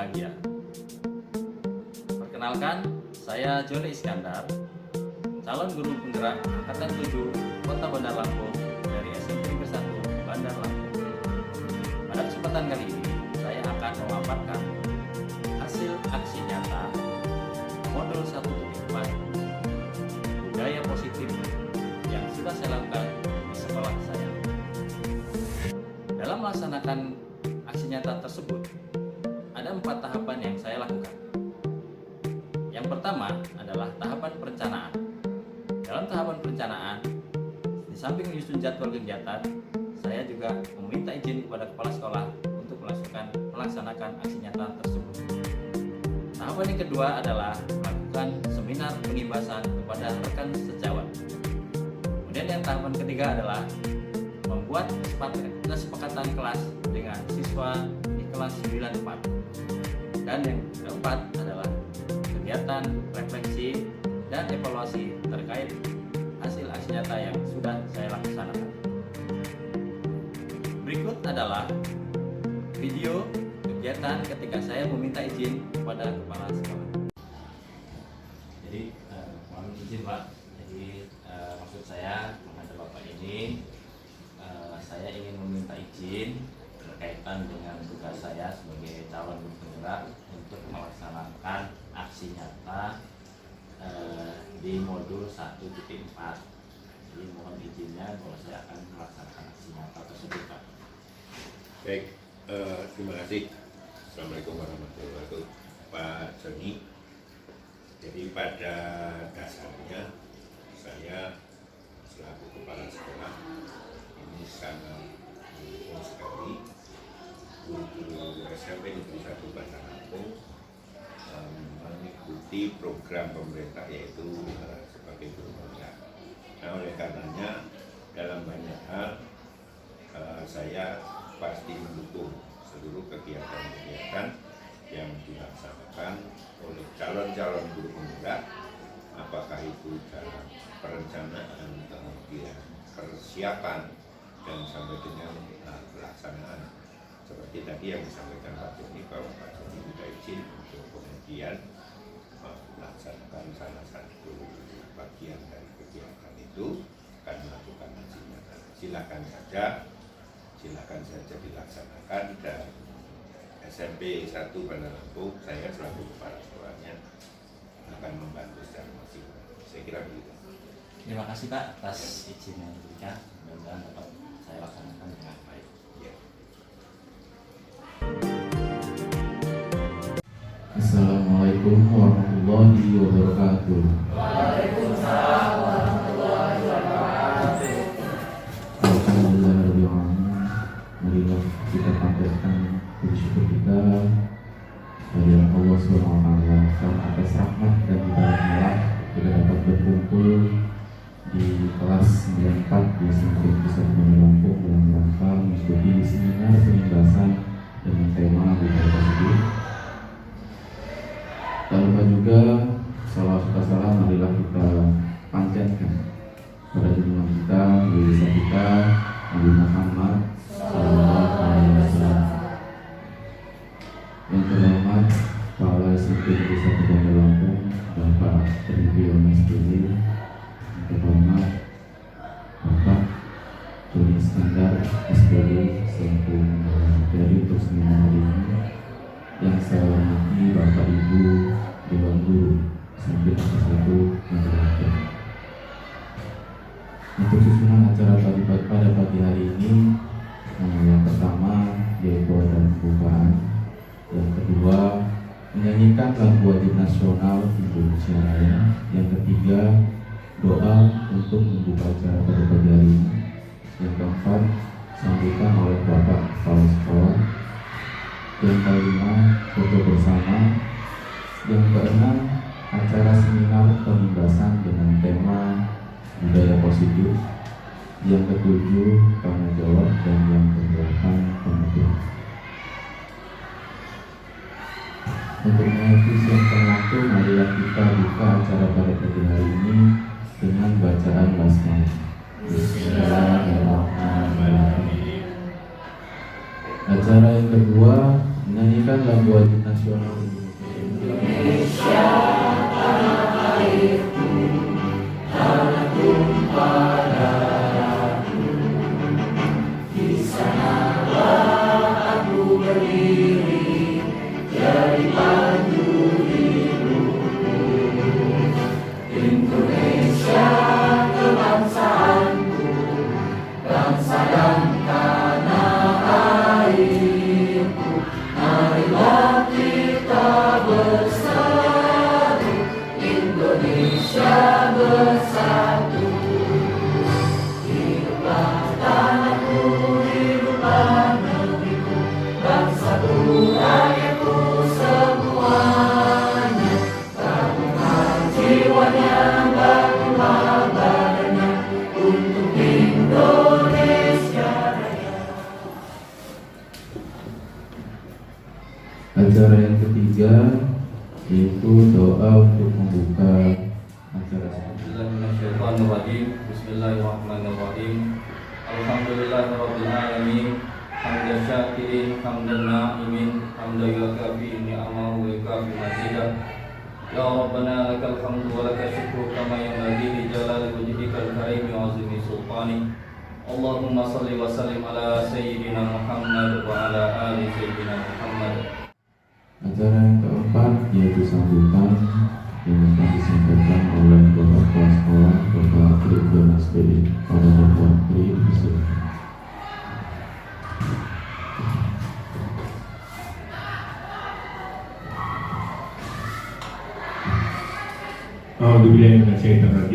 bahagia. Perkenalkan, saya Joni Iskandar, calon guru penggerak Angkatan 7 Kota Bandar Lampung dari SMP Negeri 1 Bandar Lampung. Pada kesempatan kali ini, saya akan memaparkan hasil aksi nyata modul 1.4 budaya positif yang sudah saya lakukan di sekolah saya. Dalam melaksanakan aksi nyata tersebut, ada 4 tahapan yang saya lakukan. Yang pertama adalah tahapan perencanaan. Dalam tahapan perencanaan, di samping menyusun jadwal kegiatan, saya juga meminta izin kepada kepala sekolah untuk melaksanakan aksi nyata tersebut. Tahapan yang kedua adalah melakukan seminar pengimbasan kepada rekan sejawat. Kemudian yang tahapan ketiga adalah membuat kesepakatan kelas dengan siswa di kelas 94. Dan yang keempat adalah kegiatan refleksi dan evaluasi terkait hasil aksi nyata yang sudah saya laksanakan. Berikut adalah video kegiatan ketika saya meminta izin kepada kepala sekolah. Jadi mohon izin Pak. Jadi maksud saya menghadap Bapak ini, saya ingin meminta izin berkaitan dengan tugas saya sebagai calon guru penggerak untuk melaksanakan aksi nyata di modul 1.4. Jadi mohon izinnya bahwa saya akan melaksanakan aksi nyata tersebut, Pak. Baik, terima kasih. Assalamualaikum warahmatullahi wabarakatuh, Pak Joni. Jadi pada dasarnya saya selaku kepala sekolah ini sangat mendukung sekali guru SMP Negeri 1 Bandar Lampung mengikuti program pemerintah yaitu sebagai guru penggerak. Nah, oleh karenanya dalam banyak hal saya pasti mendukung seluruh kegiatan-kegiatan yang dilaksanakan oleh calon-calon guru penggerak, apakah itu dalam perencanaan, kemudian persiapan, dan sampai dengan pelaksanaan. Seperti tadi yang disampaikan Pak Joni, bahwa Pak Joni minta izin untuk kemudian melaksanakan salah satu bagian dari kegiatan itu, akan melakukan aksi nyata. Silakan saja dilaksanakan, dan SMP 1 Bandar Lampung, saya selaku kepala sekolahnya akan membantu secara maksimal. Saya kira begitu. Terima kasih Pak atas izin yang diberikan. Mudah-mudahan dapat saya laksanakan dengan baik. Ya. Assalamualaikum warahmatullahi wabarakatuh. Waalaikumsalam warahmatullahi wabarakatuh. Alhamdulillahirrahmanirrahim. Marilah kita panjatkan puji syukur kita kepada Allah SWT atas rahmat dan hidayah kita dapat berkumpul di kelas 94 di SMP Negeri 1 Bandar Lampung dalam rangka mengikuti seminar pengimbasan dengan tema budaya positif. Tak lupa juga salawat serta salam marilah kita panjatkan pada junjungan kita, Nabi kita, Nabi Muhammad Sallallahu Alaihi Wasallam. Yang terhormat Kepala SMP Negeri 1 Bandar Lampung, Bapak Tribun SPD, yang terhormat Bapak Joni Iskandar SPD selaku dari untuk seminar hari ini. Yang saya hormati Bapak Ibu Dewan Guru SMP Negeri 1 Bandar Lampung. Untuk susunan acara pada pagi hari ini, yang pertama yaitu ada pembukaan, yang kedua menyanyikan lagu wajib nasional Indonesia Raya, yang ketiga doa untuk membuka acara pada pagi hari ini, yang keempat sambutan oleh Bapak Kepala Sekolah, yang kelima foto bersama, yang keenam acara seminar pengimbasan dengan tema budaya positif, yang ketujuh tanya jawab, dan yang kedelapan penutup. Untuk mengekspresikan waktu, marilah kita buka acara pada pagi hari ini dengan bacaan basmalah. Bismillahirrahmanirrahim. Acara yang kedua menyanyikan lagu wajib nasional Indonesia. Acara yang ketiga yaitu doa untuk membuka acara. Bismillahirrahmanirrahim. Bismillahirrahmanirrahim. Alhamdulillahirabbil alamin. Hamdan syakirin, hamdan na'imin, hamdan yakafi ni'amahu wa yakafi mazidah. Ya Rabbana lakal hamdu wa lakal syukru kama yanbaghi li jalali wajhikal karim wa 'azimi sultani. Allahumma shalli wa sallim ala sayyidina Muhammad wa ala ali sayyidina Muhammad. Acara yang keempat yaitu sambutan yang akan disampaikan oleh Bapak Kepala Sekolah Bapak Ridwan Aspedi. Pada Bapak Ridwan.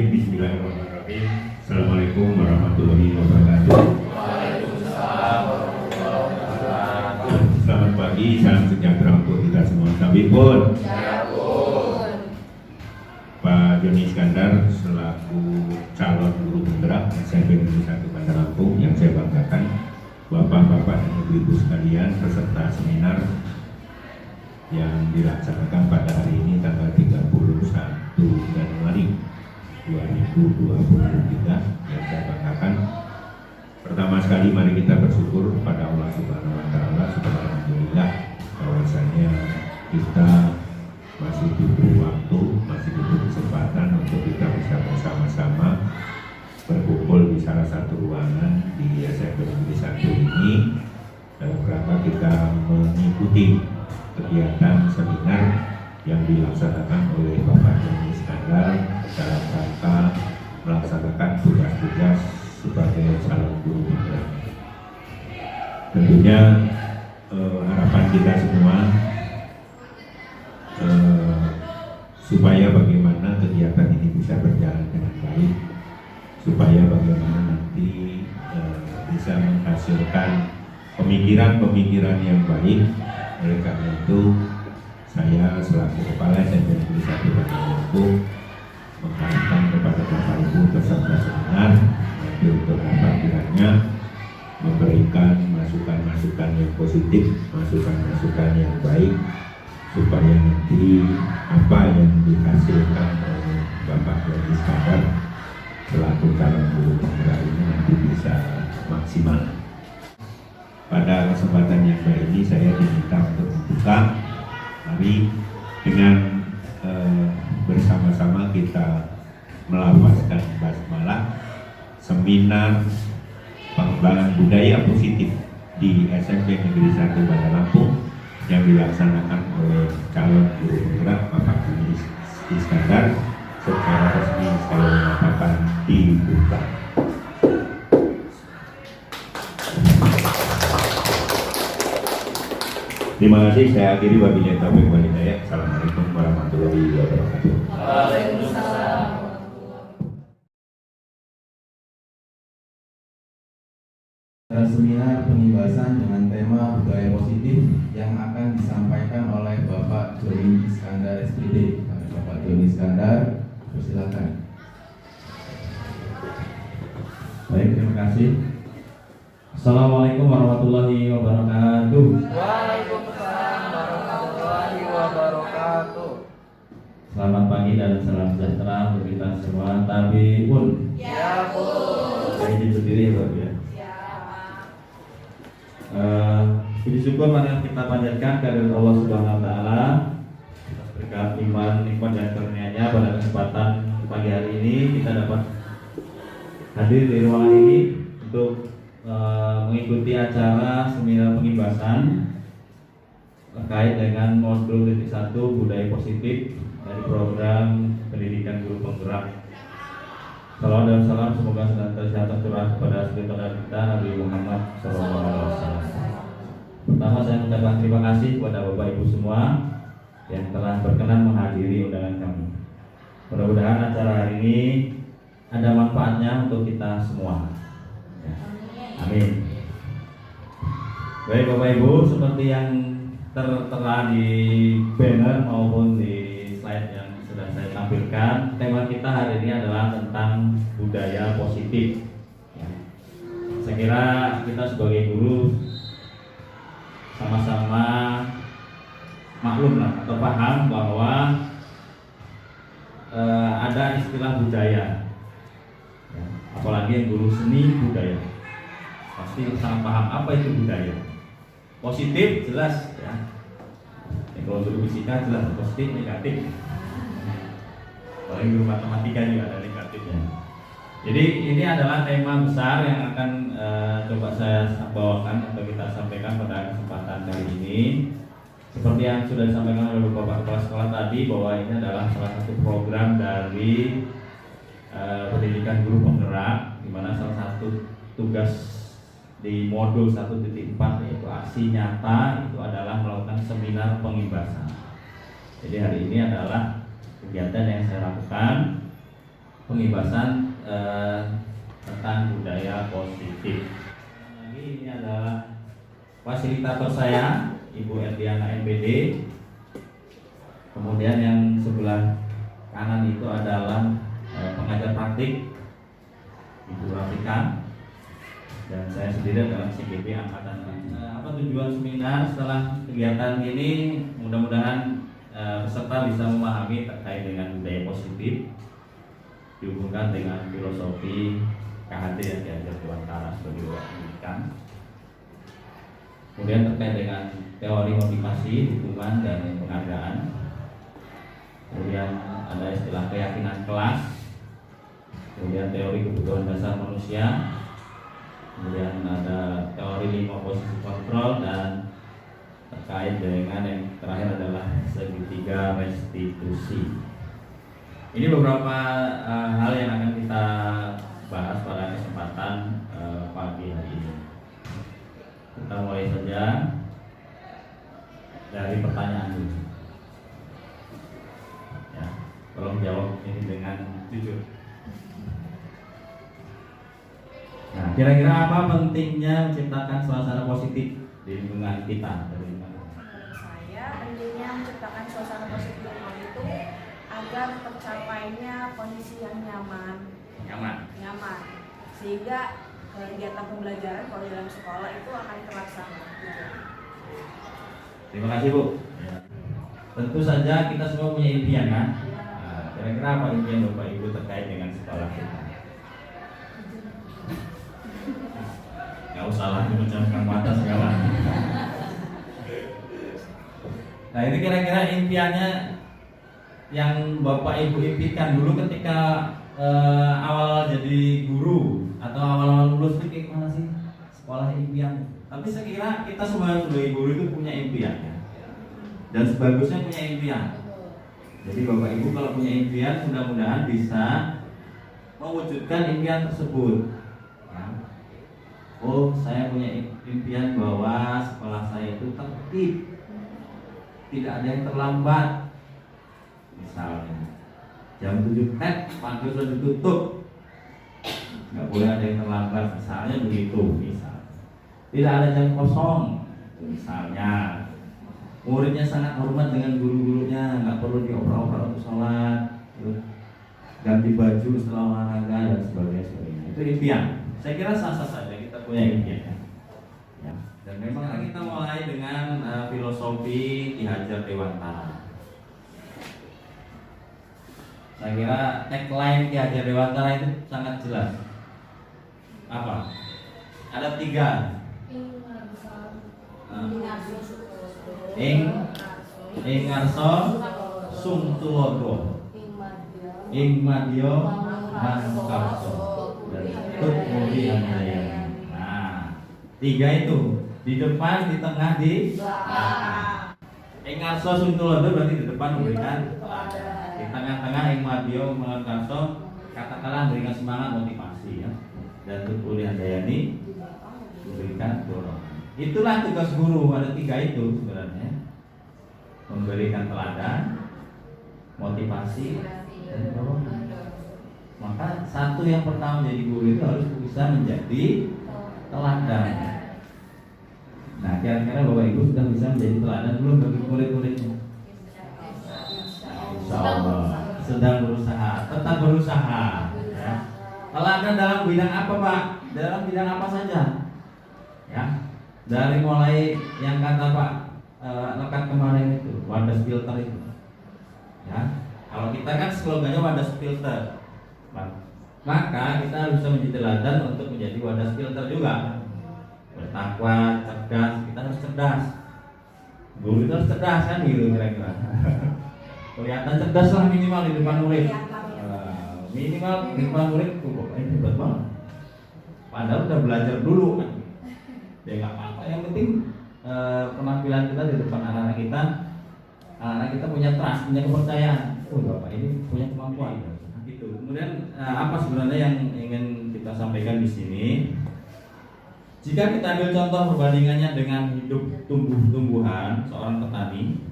Bismillahirrahmanirrahim. Assalamualaikum warahmatullahi wabarakatuh. Selamat pagi, salam sejahtera untuk kita semua. Sabipun. Pak Joni Iskandar selaku calon guru penggerak SMP Negeri 1 Bandar Lampung yang saya banggakan, Bapak-bapak dan Ibu-ibu sekalian peserta seminar yang dilaksanakan pada hari ini tanggal 31 Januari 2023 yang saya banggakan. Pertama sekali mari kita bersyukur pada Allah Subhanahu wa taala, alhamdulillah bahwasanya kita masih diberi waktu, masih diberi kesempatan untuk kita bisa bersama-sama berkumpul di salah satu ruangan di SMP Negeri 1 ini dalam rangka kita mengikuti kegiatan seminar yang dilaksanakan oleh Bapak Joni Iskandar dalam rangka melaksanakan tugas-tugas sebagai calon guru penggerak. Tentunya harapan kita semua supaya bagaimana kegiatan ini bisa berjalan dengan baik, supaya bagaimana nanti bisa menghasilkan pemikiran-pemikiran yang baik. Oleh karena itu saya selaku kepala SMP Negeri 1 Bandar Lampung mengharapkan kepada Bapak Ibu peserta seminar nanti untuk dapat kiranya memberikan masukan-masukan yang positif, masukan-masukan yang baik, supaya nanti apa yang dihasilkan oleh Bapak Joni Iskandar selaku calon guru penggerak ini nanti bisa maksimal. Pada kesempatan yang baik ini saya diminta untuk membuka. Mari dengan bersama-sama kita melafazkan basmalah seminar pengembangan budaya positif di SMP Negeri 1 Bandar Lampung yang dilaksanakan oleh calon guru penggerak Bapak Joni Iskandar secara resmi saya menyatakan dibuka. Terima kasih, saya akhiri wabillahi taufiq wal hidayah. Assalamualaikum warahmatullahi wabarakatuh. Waalaikumsalam. Seminar pembahasan dengan tema budaya positif yang akan disampaikan oleh Bapak Joni Iskandar SPD. Bapak Joni Iskandar, persilakan. Baik, terima kasih. Assalamualaikum warahmatullahi wabarakatuh. Waalaikumsalam warahmatullahi wabarakatuh. Selamat pagi dan salam sejahtera untuk kita semua. Tabiun. Ya pun. Saya izin berdiri ya, Pak ya. Puji syukur marilah kita panjatkan kehadirat Allah Subhanahu wa taala atas berkat iman, nikmat dan karunia-Nya pada kesempatan pagi hari ini kita dapat hadir di ruangan ini untuk mengikuti acara seminar pengimbasan terkait dengan modul 1 budaya positif dari program pendidikan guru penggerak. Salam dan salam semoga senantiasa tercurah kepada saudara kita Nabi Muhammad SAW. Pertama saya mengucapkan terima kasih kepada Bapak Ibu semua yang telah berkenan menghadiri undangan kami. Mudah-mudahan acara hari ini ada manfaatnya untuk kita semua. Ya. Amin. Baik Bapak Ibu, seperti yang tertera di banner maupun di slide yang sudah saya tampilkan, tema kita hari ini adalah tentang budaya positif. Ya. Saya kira kita sebagai guru sama-sama maklum lah atau paham bahwa ada istilah budaya, ya, apalagi yang guru seni budaya pasti sangat paham apa itu budaya. Positif jelas ya, kalau guru fisika jelas positif negatif, apalagi guru matematika juga ada negatifnya. Jadi ini adalah tema besar yang akan coba saya bawakan atau kita sampaikan pada kesempatan kali ini. Seperti yang sudah disampaikan oleh Bapak Kepala Sekolah tadi, bahwa ini adalah salah satu program dari pendidikan guru penggerak, di mana salah satu tugas di modul 1.4 yaitu aksi nyata itu adalah melakukan seminar pengimbasan. Jadi hari ini adalah kegiatan yang saya lakukan, pengimbasan tentang budaya positif. Ini adalah fasilitator saya, Ibu Erdiana MPD. Kemudian yang sebelah kanan itu adalah pengajar praktik, Ibu Rafika. Dan saya sendiri adalah CGP Angkatan 6. Apa tujuan seminar setelah kegiatan ini? Mudah-mudahan peserta bisa memahami terkait dengan budaya positif dihubungkan dengan filosofi KHD yang diajar Dewantara sebagai pendidikan. Kemudian terkait dengan teori motivasi, dukungan dan penghargaan. Kemudian ada istilah keyakinan kelas. Kemudian teori kebutuhan dasar manusia. Kemudian ada teori 5 posisi kontrol, dan terkait dengan yang terakhir adalah segitiga restitusi. Ini beberapa hal yang akan kita bahas pada kesempatan pagi hari ini. Kita mulai saja dari pertanyaan dulu. Ya, tolong jawab ini dengan jujur. Nah, kira-kira apa pentingnya menciptakan suasana positif di lingkungan kita? Saya pentingnya menciptakan suasana positif itu agar tercapainya kondisi yang nyaman, sehingga kegiatan pembelajaran kalau dalam sekolah itu akan terlaksana. Terima kasih Bu. Ya. Tentu saja kita semua punya impian kan? Nah, kira-kira apa impian Bapak Ibu terkait dengan sekolah kita? Gak usah lah memecahkan mata segala. Nah ini kira-kira impiannya yang Bapak Ibu impikan dulu ketika awal jadi guru atau awal lulus itu kayak mana sih sekolah impian? Tapi saya kira kita semua sebagai guru itu punya impian ya. Dan sebagusnya punya impian. Jadi Bapak Ibu kalau punya impian mudah-mudahan bisa mewujudkan impian tersebut. Ya. Oh saya punya impian bahwa sekolah saya itu tertib, tidak ada yang terlambat. Misalnya jam 7 pagi sudah ditutup, nggak boleh ada yang terlambat, misalnya begitu. Misal tidak ada jam kosong, misalnya muridnya sangat hormat dengan guru-gurunya, nggak perlu dioper-oper untuk sholat, ganti baju setelah olahraga dan sebagainya. Itu impian. Saya kira sah-sah saja kita punya impian. Ya. Dan memang kita mulai dengan filosofi Ki Hajar Dewantara. Saya kira tagline Ki Hajar Dewantara itu sangat jelas. Apa? Ada 3. Ing ngarsa sung tulodo ing madya mangkarsa dan tut muri handayani. Nah, 3 itu di depan, di tengah, di belakang. Ing ngarsa sung tulodo berarti di depan memberikan teladan. Di tengah-tengah ing madya mangkarsa katakanlah memberikan semangat motivasi ya. Dan tut muri handayani memberikan dorongan. Itulah tugas guru, ada 3 itu sebenarnya. Memberikan teladan, motivasi, dan dorongan. Maka satu yang pertama jadi guru itu harus bisa menjadi teladan. Nah, kira-kira Bapak Ibu sudah bisa menjadi teladan belum bagi murid-muridnya? Insya Allah sedang berusaha, tetap berusaha. Ya. Teladan dalam bidang apa, Pak? Dalam bidang apa saja? Ya, dari mulai yang kata Pak rekan kemarin itu, wadah filter itu. Ya, kalau kita kan slogannya wadah filter, maka kita harus bisa menjadi teladan untuk menjadi wadah filter juga. Bertakwa, cerdas, kita harus cerdas. Guru itu harus cerdas kan gitu kira-kira. Kelihatan cerdas lah minimal di depan murid. Minimal di depan murid tuh ini hebat banget. Padahal udah belajar dulu kan. Ya nggak apa-apa, yang penting penampilan kita di depan anak-anak kita punya trust, punya kepercayaan. Oh Bapak ini punya kemampuan. Gitu. Kemudian apa sebenarnya yang ingin kita sampaikan di sini? Jika kita ambil contoh perbandingannya dengan hidup tumbuh-tumbuhan seorang petani,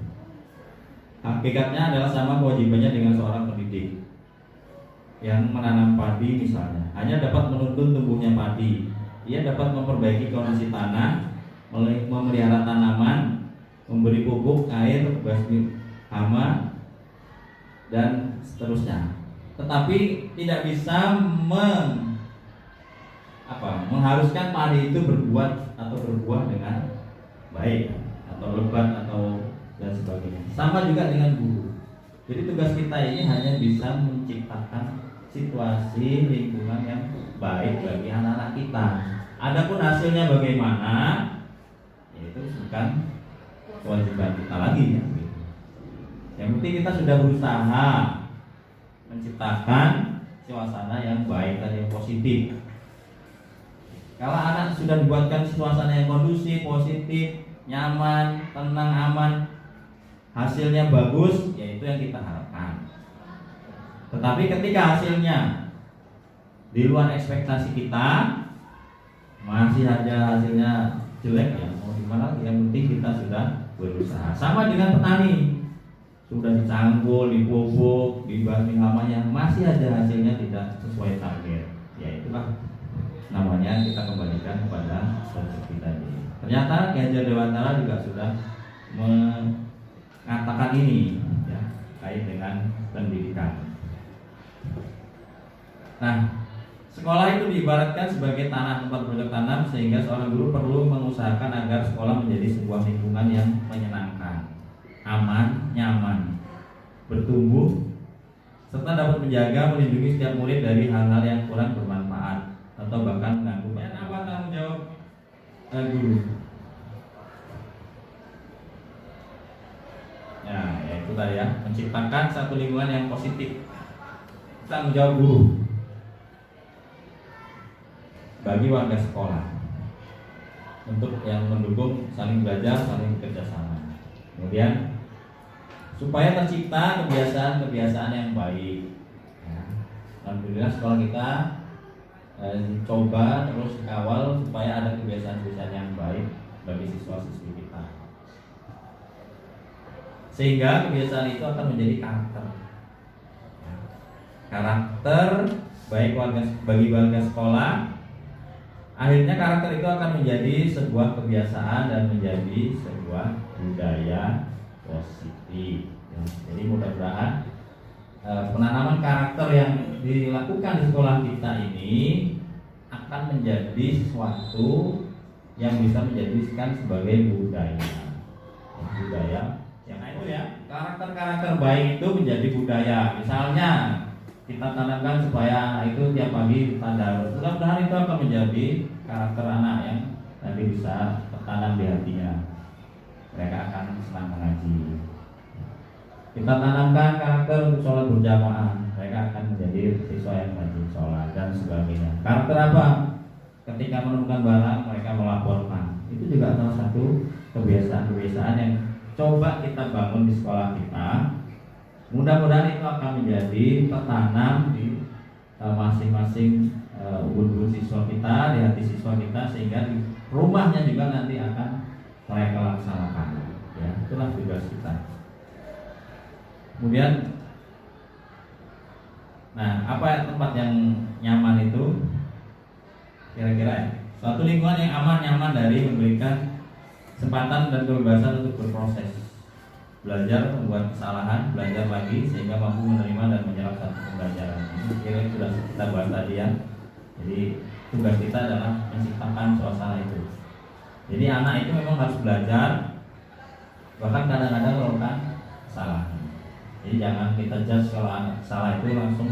hakikatnya adalah sama kewajibannya dengan seorang pendidik yang menanam padi misalnya. Hanya dapat menuntun tumbuhnya padi. Ia dapat memperbaiki kondisi tanah, memelihara tanaman, memberi pupuk, air, membasmi hama, dan seterusnya. Tetapi tidak bisa mengharuskan padi itu berbuat atau berbuah dengan baik atau lebat atau dan sebagainya. Sama juga dengan guru. Jadi tugas kita ini hanya bisa menciptakan situasi lingkungan yang baik bagi anak-anak kita. Adapun hasilnya bagaimana, yaitu bukan kewajiban kita lagi ya. Yang penting kita sudah berusaha menciptakan suasana yang baik dan yang positif. Kalau anak sudah dibuatkan suasana yang kondusif, positif, nyaman, tenang, aman, hasilnya bagus, yaitu yang kita harapkan. Tetapi ketika hasilnya di luar ekspektasi kita, masih aja hasilnya jelek, ya mau gimana? Yang penting kita sudah berusaha. Sama dengan petani, sudah dicanggul, dipupuk, dibasmi hamanya, masih aja hasilnya tidak sesuai target. Ya itulah namanya kita kembalikan kepada seperti tadi. Ternyata Ki Hajar Dewantara juga sudah mengatakan ini ya, kait dengan pendidikan. Nah, sekolah itu diibaratkan sebagai tanah tempat bercocok tanam, sehingga seorang guru perlu mengusahakan agar sekolah menjadi sebuah lingkungan yang menyenangkan, aman, nyaman, bertumbuh, serta dapat menjaga, melindungi setiap murid dari hal-hal yang kurang bermanfaat atau bahkan mengganggu. Dan apa tanggung jawab guru? Ya, itu tadi ya, menciptakan satu lingkungan yang positif. Tanggung jawab guru bagi warga sekolah untuk yang mendukung saling belajar, saling bekerja sama. Kemudian supaya tercipta kebiasaan-kebiasaan yang baik. Ya. Alhamdulillah sekolah kita coba terus kawal supaya ada kebiasaan-kebiasaan yang baik bagi siswa-siswi kita, sehingga kebiasaan itu akan menjadi karakter baik bagi warga sekolah. Akhirnya karakter itu akan menjadi sebuah kebiasaan dan menjadi sebuah budaya positif. Jadi mudah-mudahan penanaman karakter yang dilakukan di sekolah kita ini akan menjadi sesuatu yang bisa menjadikan sebagai budaya. Budaya yang itu ya, karakter-karakter baik itu menjadi budaya. Misalnya kita tanamkan supaya itu tiap pagi tadarus. Mudah-mudahan itu akan menjadi karakter anak yang nanti bisa tertanam di hatinya. mereka akan senang mengaji. Kita tanamkan karakter untuk sholat berjamaah, mereka akan menjadi siswa yang rajin sholat dan sebagainya. Karakter apa? Ketika menemukan barang mereka melaporkan. Itu juga salah satu kebiasaan-kebiasaan yang coba kita bangun di sekolah kita. Mudah-mudahan itu akan menjadi tertanam di masing-masing ubun-ubun siswa kita, di hati siswa kita, sehingga di rumahnya juga nanti akan mereka laksanakan. Ya, itulah tugas kita. Kemudian, nah, apa tempat yang nyaman itu? Kira-kira ya, suatu lingkungan yang aman, nyaman dari memberikan kesempatan dan kebebasan untuk berproses, belajar, membuat kesalahan, belajar lagi sehingga mampu menerima dan menyerap satu pembelajaran. Ini kira sudah kita bahas tadi ya. Jadi tugas kita adalah menciptakan suasana itu. Jadi anak itu memang harus belajar, bahkan kadang-kadang melakukan kesalahan. Jadi jangan kita judge kalau anak salah itu langsung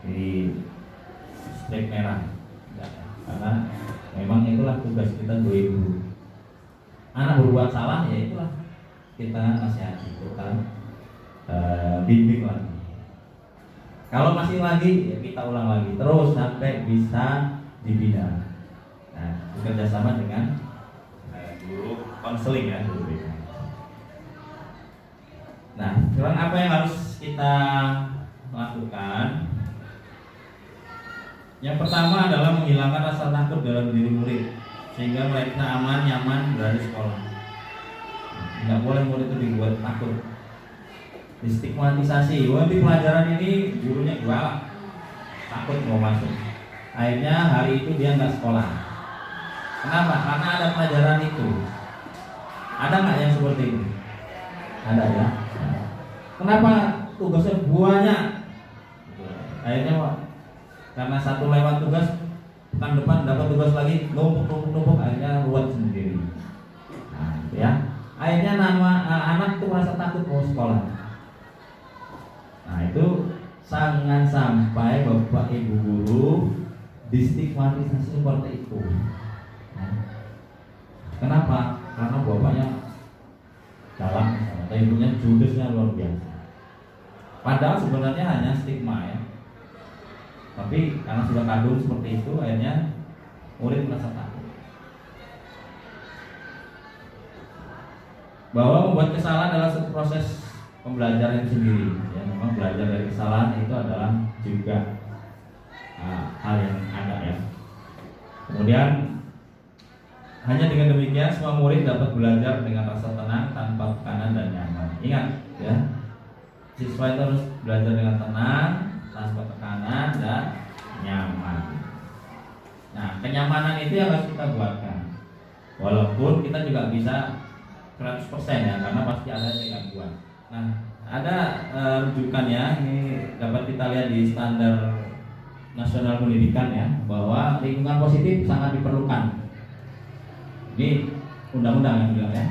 di strip merah. Karena memang itulah tugas kita sebagai guru. Anak berbuat salah, ya itulah kita nasihati, kita bimbing lagi. Kalau masih lagi, ya kita ulang lagi terus sampai bisa dibina. Nah, bekerja sama dengan guru konseling ya, guru BK. Nah, sekarang apa yang harus kita lakukan? Yang pertama adalah menghilangkan rasa takut dalam diri murid sehingga mereka aman, nyaman berada di sekolah. Nggak boleh murid itu dibuat takut, distigmatisasi. Wah, di pelajaran ini gurunya galak, takut mau masuk. Akhirnya hari itu dia nggak sekolah. Kenapa? Karena ada pelajaran itu. Ada nggak yang seperti ini? Ada ya. Kenapa tugasnya banyak? Akhirnya karena satu lewat tugas, pekan depan dapat tugas lagi, numpuk, akhirnya ruwet sendiri. Nah, ya. Akhirnya anak itu merasa takut mau sekolah. Nah, itu jangan sampai bapak ibu guru distigmatisasi seperti itu. Nah, kenapa? Karena bapaknya galak atau ibunya judesnya luar biasa. Padahal sebenarnya hanya stigma ya. Tapi karena sudah kadung seperti itu, akhirnya murid merasa takut. Bahwa membuat kesalahan adalah satu proses pembelajaran sendiri. Ya, memang belajar dari kesalahan itu adalah juga hal yang ada ya. Kemudian hanya dengan demikian semua murid dapat belajar dengan rasa tenang tanpa tekanan dan nyaman. Ingat ya, siswa itu harus belajar dengan tenang, tanpa tekanan dan nyaman. Nah, kenyamanan itu yang harus kita buatkan. Walaupun kita juga bisa 100% ya, karena pasti ada yang buat. Nah, ada rujukan ya, ini dapat kita lihat di standar nasional pendidikan ya, bahwa lingkungan positif sangat diperlukan. Ini undang-undang yang bilang ya.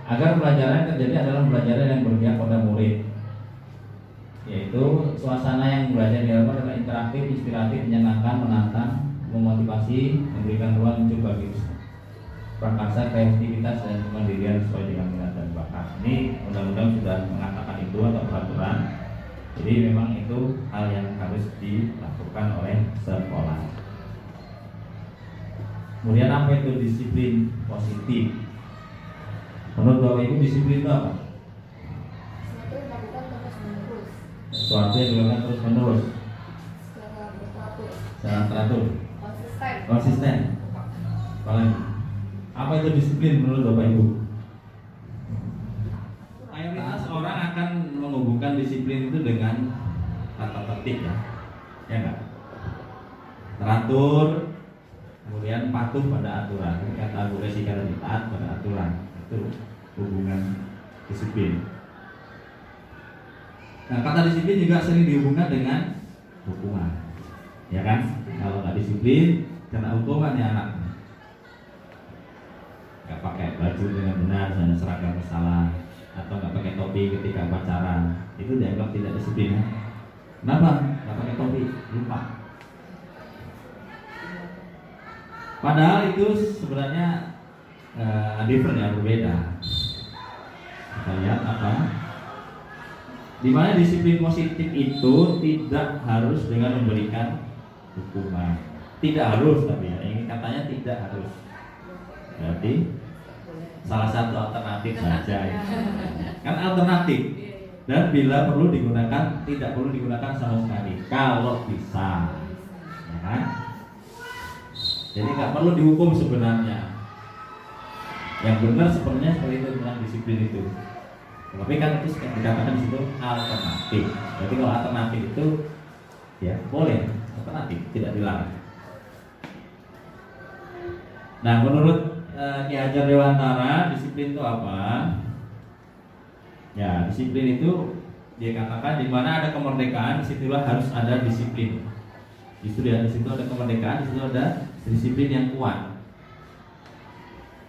Agar pelajaran terjadi adalah pelajaran yang berpihak pada murid, yaitu suasana yang belajar dilakukan adalah interaktif, inspiratif, menyenangkan, menantang, memotivasi, memberikan ruang untuk bagi prakarsa, kreativitas dan kemandirian sesuai dengan minat dan bakat. Ini undang-undang sudah mengatakan itu atau peraturan. Jadi memang itu hal yang harus dilakukan oleh sekolah. Kemudian apa itu disiplin positif? Menurut Bapak Ibu disiplin itu apa? Sesuatu yang dilakukan terus menerus, secara teratur, konsisten. Apa itu disiplin menurut Bapak Ibu? Mayoritas orang akan menghubungkan disiplin itu dengan tata tertib ya, ya enggak? Teratur, kemudian patuh pada aturan. Kata Bu Resi kata taat pada aturan. Itu hubungan disiplin. Nah, kata disiplin juga sering dihubungkan dengan hukuman, ya kan? Kalau nggak disiplin, kena hukuman ya anak. Nggak pakai baju dengan benar, misalnya seragam bersalah, atau nggak pakai topi ketika pacaran, itu dianggap tidak disiplin. Ya? Kenapa? Nggak pakai topi, lupa. Padahal itu sebenarnya different ya, berbeda. Kita lihat apa? Dimana disiplin positif itu tidak harus dengan memberikan hukuman. Tidak harus, tapi ya, ini katanya tidak harus. Berarti salah satu alternatif saja ya. Kan alternatif. Dan bila perlu digunakan, tidak perlu digunakan sama sekali kalau bisa, ya kan? Jadi nggak perlu dihukum sebenarnya. Yang benar sebenarnya seperti itu tentang disiplin itu. Tapi kan itu dikatakan di situ alternatif. Jadi kalau alternatif itu ya boleh, alternatif, tidak dilarang. Nah, menurut Ki Hajar Dewantara, disiplin itu apa? Ya, disiplin itu dia katakan di mana ada kemerdekaan, disitulah harus ada disiplin. Justru ya, di situ ada kemerdekaan, di situ ada disiplin yang kuat.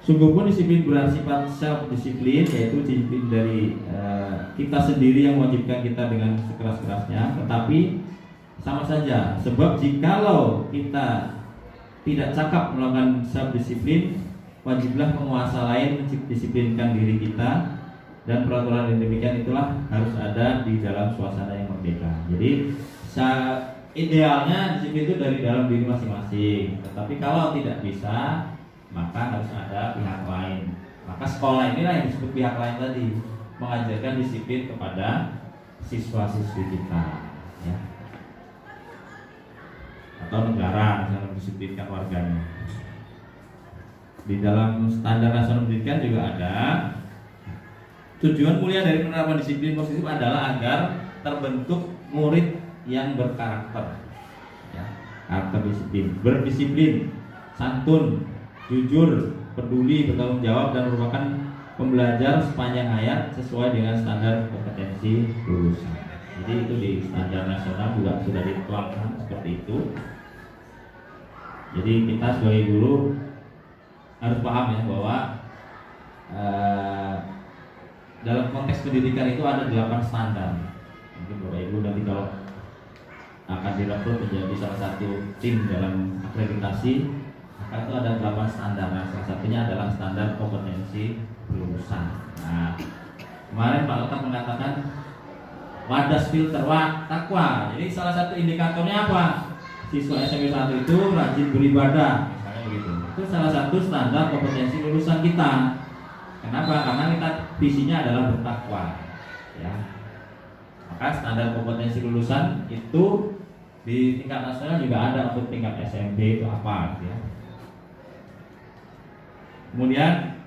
Sungguh pun disiplin bersifat self disiplin, yaitu disiplin dari kita sendiri yang mewajibkan kita dengan sekeras-kerasnya. Tetapi sama saja, sebab jikalau kita tidak cakap melakukan self disiplin, wajiblah penguasa lain mendisiplinkan diri kita. Dan peraturan yang demikian itulah harus ada di dalam suasana yang merdeka. Jadi idealnya disiplin itu dari dalam diri masing-masing. Tetapi kalau tidak bisa, maka harus ada pihak lain. Maka sekolah inilah yang disebut pihak lain tadi, mengajarkan disiplin kepada siswa-siswi kita, ya. Atau negara yang mendisiplinkan warganya. Di dalam standar nasional pendidikan juga ada. Tujuan mulia dari penerapan disiplin positif adalah agar terbentuk murid yang berkarakter, ya, karakter disiplin, berdisiplin, santun, jujur, peduli, bertanggung jawab, dan merupakan pembelajar sepanjang hayat sesuai dengan standar kompetensi lulusan. Jadi itu di standar nasional juga sudah dituangkan seperti itu. Jadi kita sebagai guru harus paham ya bahwa dalam konteks pendidikan itu ada 8 standar. Mungkin Bapak Ibu nanti kalau akan direkrut menjadi salah satu tim dalam akreditasi, maka itu ada 8 standar. Nah, salah satunya adalah standar kompetensi lulusan. Nah, kemarin Pak Letak mengatakan wadas filter takwa. Jadi salah satu indikatornya apa? Siswa SMP 1 itu rajin beribadah, misalnya begitu. Itu salah satu standar kompetensi lulusan kita. Kenapa? Karena kita visinya adalah bertakwa, ya. Maka standar kompetensi lulusan itu di tingkat nasional juga ada, untuk tingkat SMP itu apa, ya. Kemudian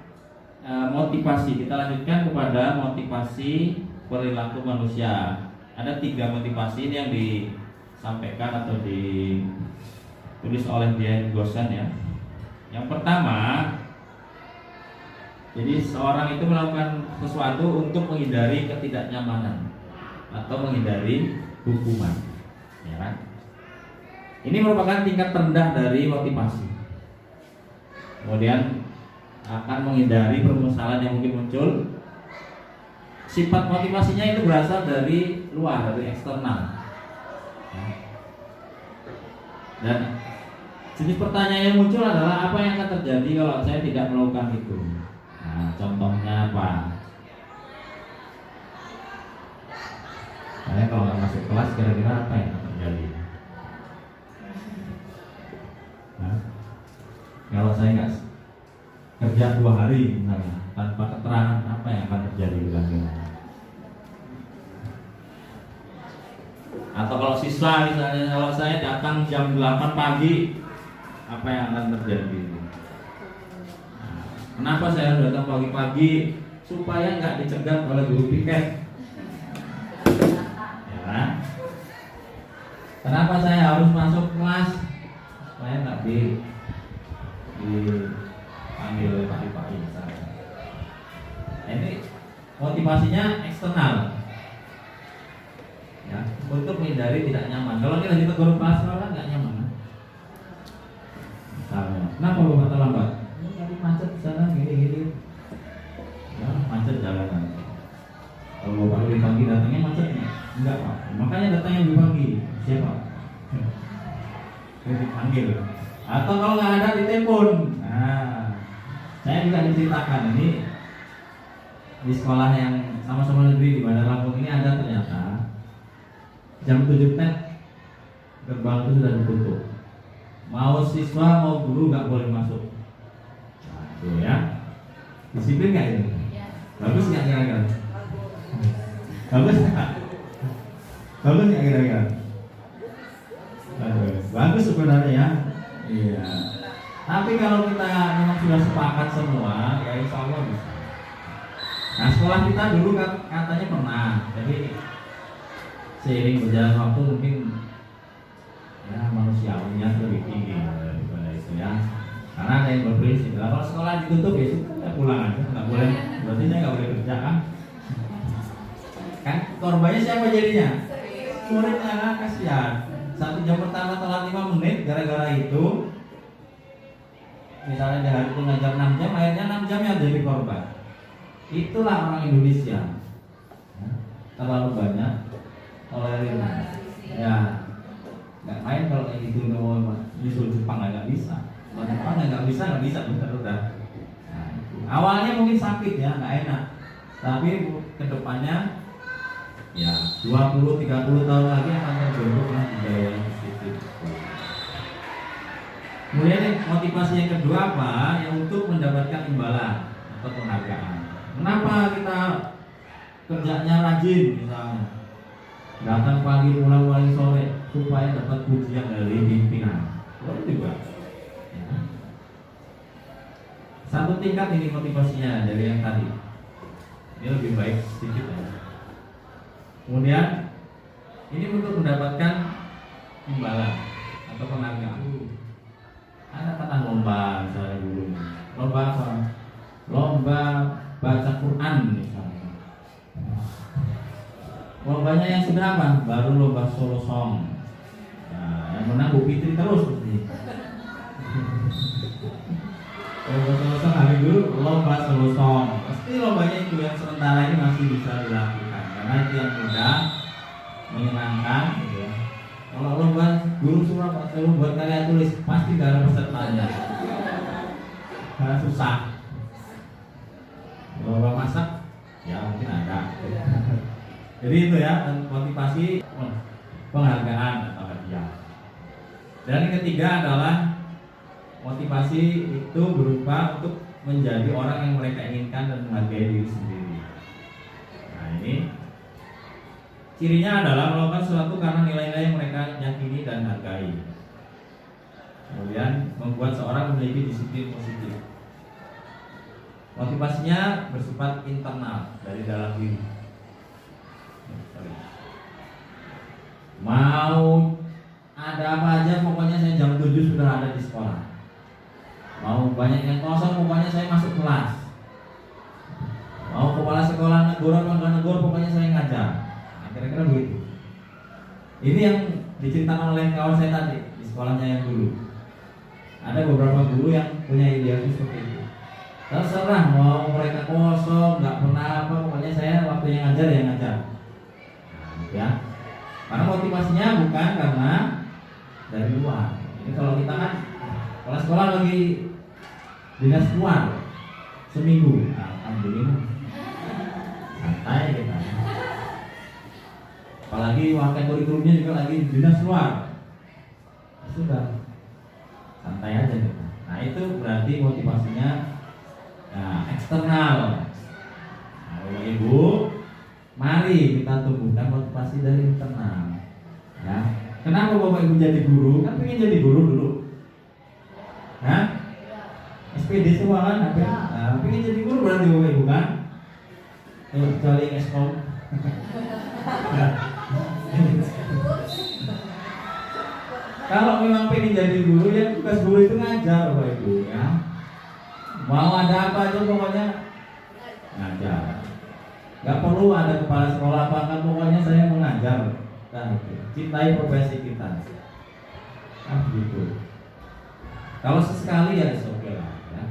motivasi, kita lanjutkan kepada motivasi perilaku manusia. Ada 3 motivasi ini yang disampaikan atau ditulis oleh Dian Gosen, ya. Yang pertama, jadi seorang itu melakukan sesuatu untuk menghindari ketidaknyamanan atau menghindari hukuman, ya kan? Ini merupakan tingkat terendah dari motivasi. Kemudian akan menghindari permasalahan yang mungkin muncul. Sifat motivasinya itu berasal dari luar, dari eksternal. Dan jenis pertanyaan yang muncul adalah apa yang akan terjadi kalau saya tidak melakukan itu. Nah, contohnya apa? Saya kalau nggak masuk kelas kira-kira apa yang akan terjadi? Nah, kalau saya nggak kerja 2 hari misalnya tanpa keterangan, apa yang akan terjadi kira-kira? Atau kalau siswa misalnya, kalau saya datang jam 8 pagi, apa yang akan terjadi? Kenapa saya harus datang pagi-pagi? Supaya nggak dicegat oleh guru piket, ya kan? Kenapa saya harus masuk kelas? Supaya nggak dipanggil pagi-pagi misalnya. Nah, ini motivasinya eksternal, ya, untuk menghindari tidak nyaman. Kalau kita ditegur kelas kan nggak nyaman. Misalnya, kenapa bapak terlambat? Tadi macet di sana gini-gini, ya, macet jalanan. Kalau bapak lebih pagi datangnya macet enggak pak, makanya datangnya lebih pagi. Siapa? Dipanggil. Atau kalau nggak ada ditelepon. Nah, Saya juga diceritakan ini di sekolah yang sama-sama negeri di Bandar Lampung ini ada ternyata jam 7 gerbang itu sudah ditutup. Mau siswa mau guru nggak boleh masuk. Nah, itu ya. Disiplin nggak itu? Bagus nggak kira-kira? Bagus nggak? Bagus nggak kira-kira? Bagus sebenarnya ya. Iya. Tapi kalau kita memang sudah sepakat semua, ya insya Allah bisa. Nah sekolah kita dulu kan katanya pernah, jadi seiring berjalan waktu mungkin ya manusiawinya lebih tinggi daripada itu ya. Karena ada yang berprinsip, kalau sekolah ditutup ya sudah pulang aja, nggak boleh, berarti saya nggak boleh kerja kan? Kan korbannya siapa jadinya? Muridnya kan, kasihan. 1 jam pertama telat 5 menit gara-gara itu. Misalnya di hari itu ngajar 6 jam, akhirnya 6 jam yang jadi korban. Itulah orang Indonesia, terlalu banyak tolerir. Ya, nggak main kalau kayak gitu mau nyusul Jepang nggak bisa. Kalau Jepang nggak bisa bener udah. Nah, awalnya mungkin sakit ya, nggak enak. Tapi kedepannya ya 20-30 tahun lagi akan terbentuk budaya yang positif. Kemudian motivasi yang kedua apa? Yang untuk mendapatkan imbalan atau penghargaan. Kenapa kita kerjanya rajin misalnya? Datang pagi pulang paling sore supaya dapat pujian dari pimpinan. Boleh juga. Ya. Satu tingkat ini motivasinya dari yang tadi. Ini lebih baik sedikit ya. Kemudian ini untuk mendapatkan imbalan atau penghargaan. Ada kata lomba misalnya dulu. Lomba apa? Lomba baca Quran misalnya. Lombanya yang seberapa? Baru lomba solo song. Nah, yang menang Bu Fitri terus pasti. Lomba solo song hari dulu lomba solo song. Pasti lombanya itu yang sementara ini masih bisa dilakukan karena itu yang mudah, menyenangkan gitu ya. Kalau lomba guru suruh buat karya tulis pasti gak ada pesertanya. Karena susah. Lomba masak ya mungkin ada. Jadi itu ya motivasi penghargaan atau hadiah. Dan yang ketiga adalah motivasi itu berupa untuk menjadi orang yang mereka inginkan dan menghargai diri sendiri. Nah ini cirinya adalah melakukan sesuatu karena nilai-nilai yang mereka yakini dan hargai. Kemudian membuat seorang memiliki disiplin positif. Motivasinya bersifat internal dari dalam diri. Mau ada apa aja pokoknya saya jam 7 sudah ada di sekolah. Mau banyak yang kosong pokoknya saya masuk kelas. Mau kepala sekolah negur apa enggak negur pokoknya saya ngajar. Nah, kira-kira begitu. Ini yang diceritakan oleh kawan saya tadi di sekolahnya yang dulu. Ada beberapa guru yang punya idealisme seperti itu. Terserah mau mereka kosong, nggak pernah apa, pokoknya saya waktu yang ngajar ya ngajar. Nah, ya. Karena motivasinya bukan karena dari luar. Ini kalau kita kan kalau sekolah lagi dinas luar seminggu, nah, alhamdulillah santai kita. Apalagi wakil kurikulumnya juga lagi dinas luar, sudah santai aja kita. Nah itu berarti motivasinya eksternal. Nah, Bapak Ibu, mari kita tumbuhkan motivasi dari internal. Ya, kenapa Bapak Ibu jadi guru? Kan pengen jadi guru dulu. Hah? SPD semua kan? Nah, pengen jadi guru berarti Bapak Ibu kan? Kecuali Eskom. Kalau memang pengen jadi guru ya tugas guru itu ngajar Bapak Ibu ya. Mau ada apa aja pokoknya ngajar. Gak perlu ada kepala sekolah apa kan pokoknya saya mengajar. Nah, cintai profesi kita. Ah gitu. Kalau sesekali ya oke lah ya.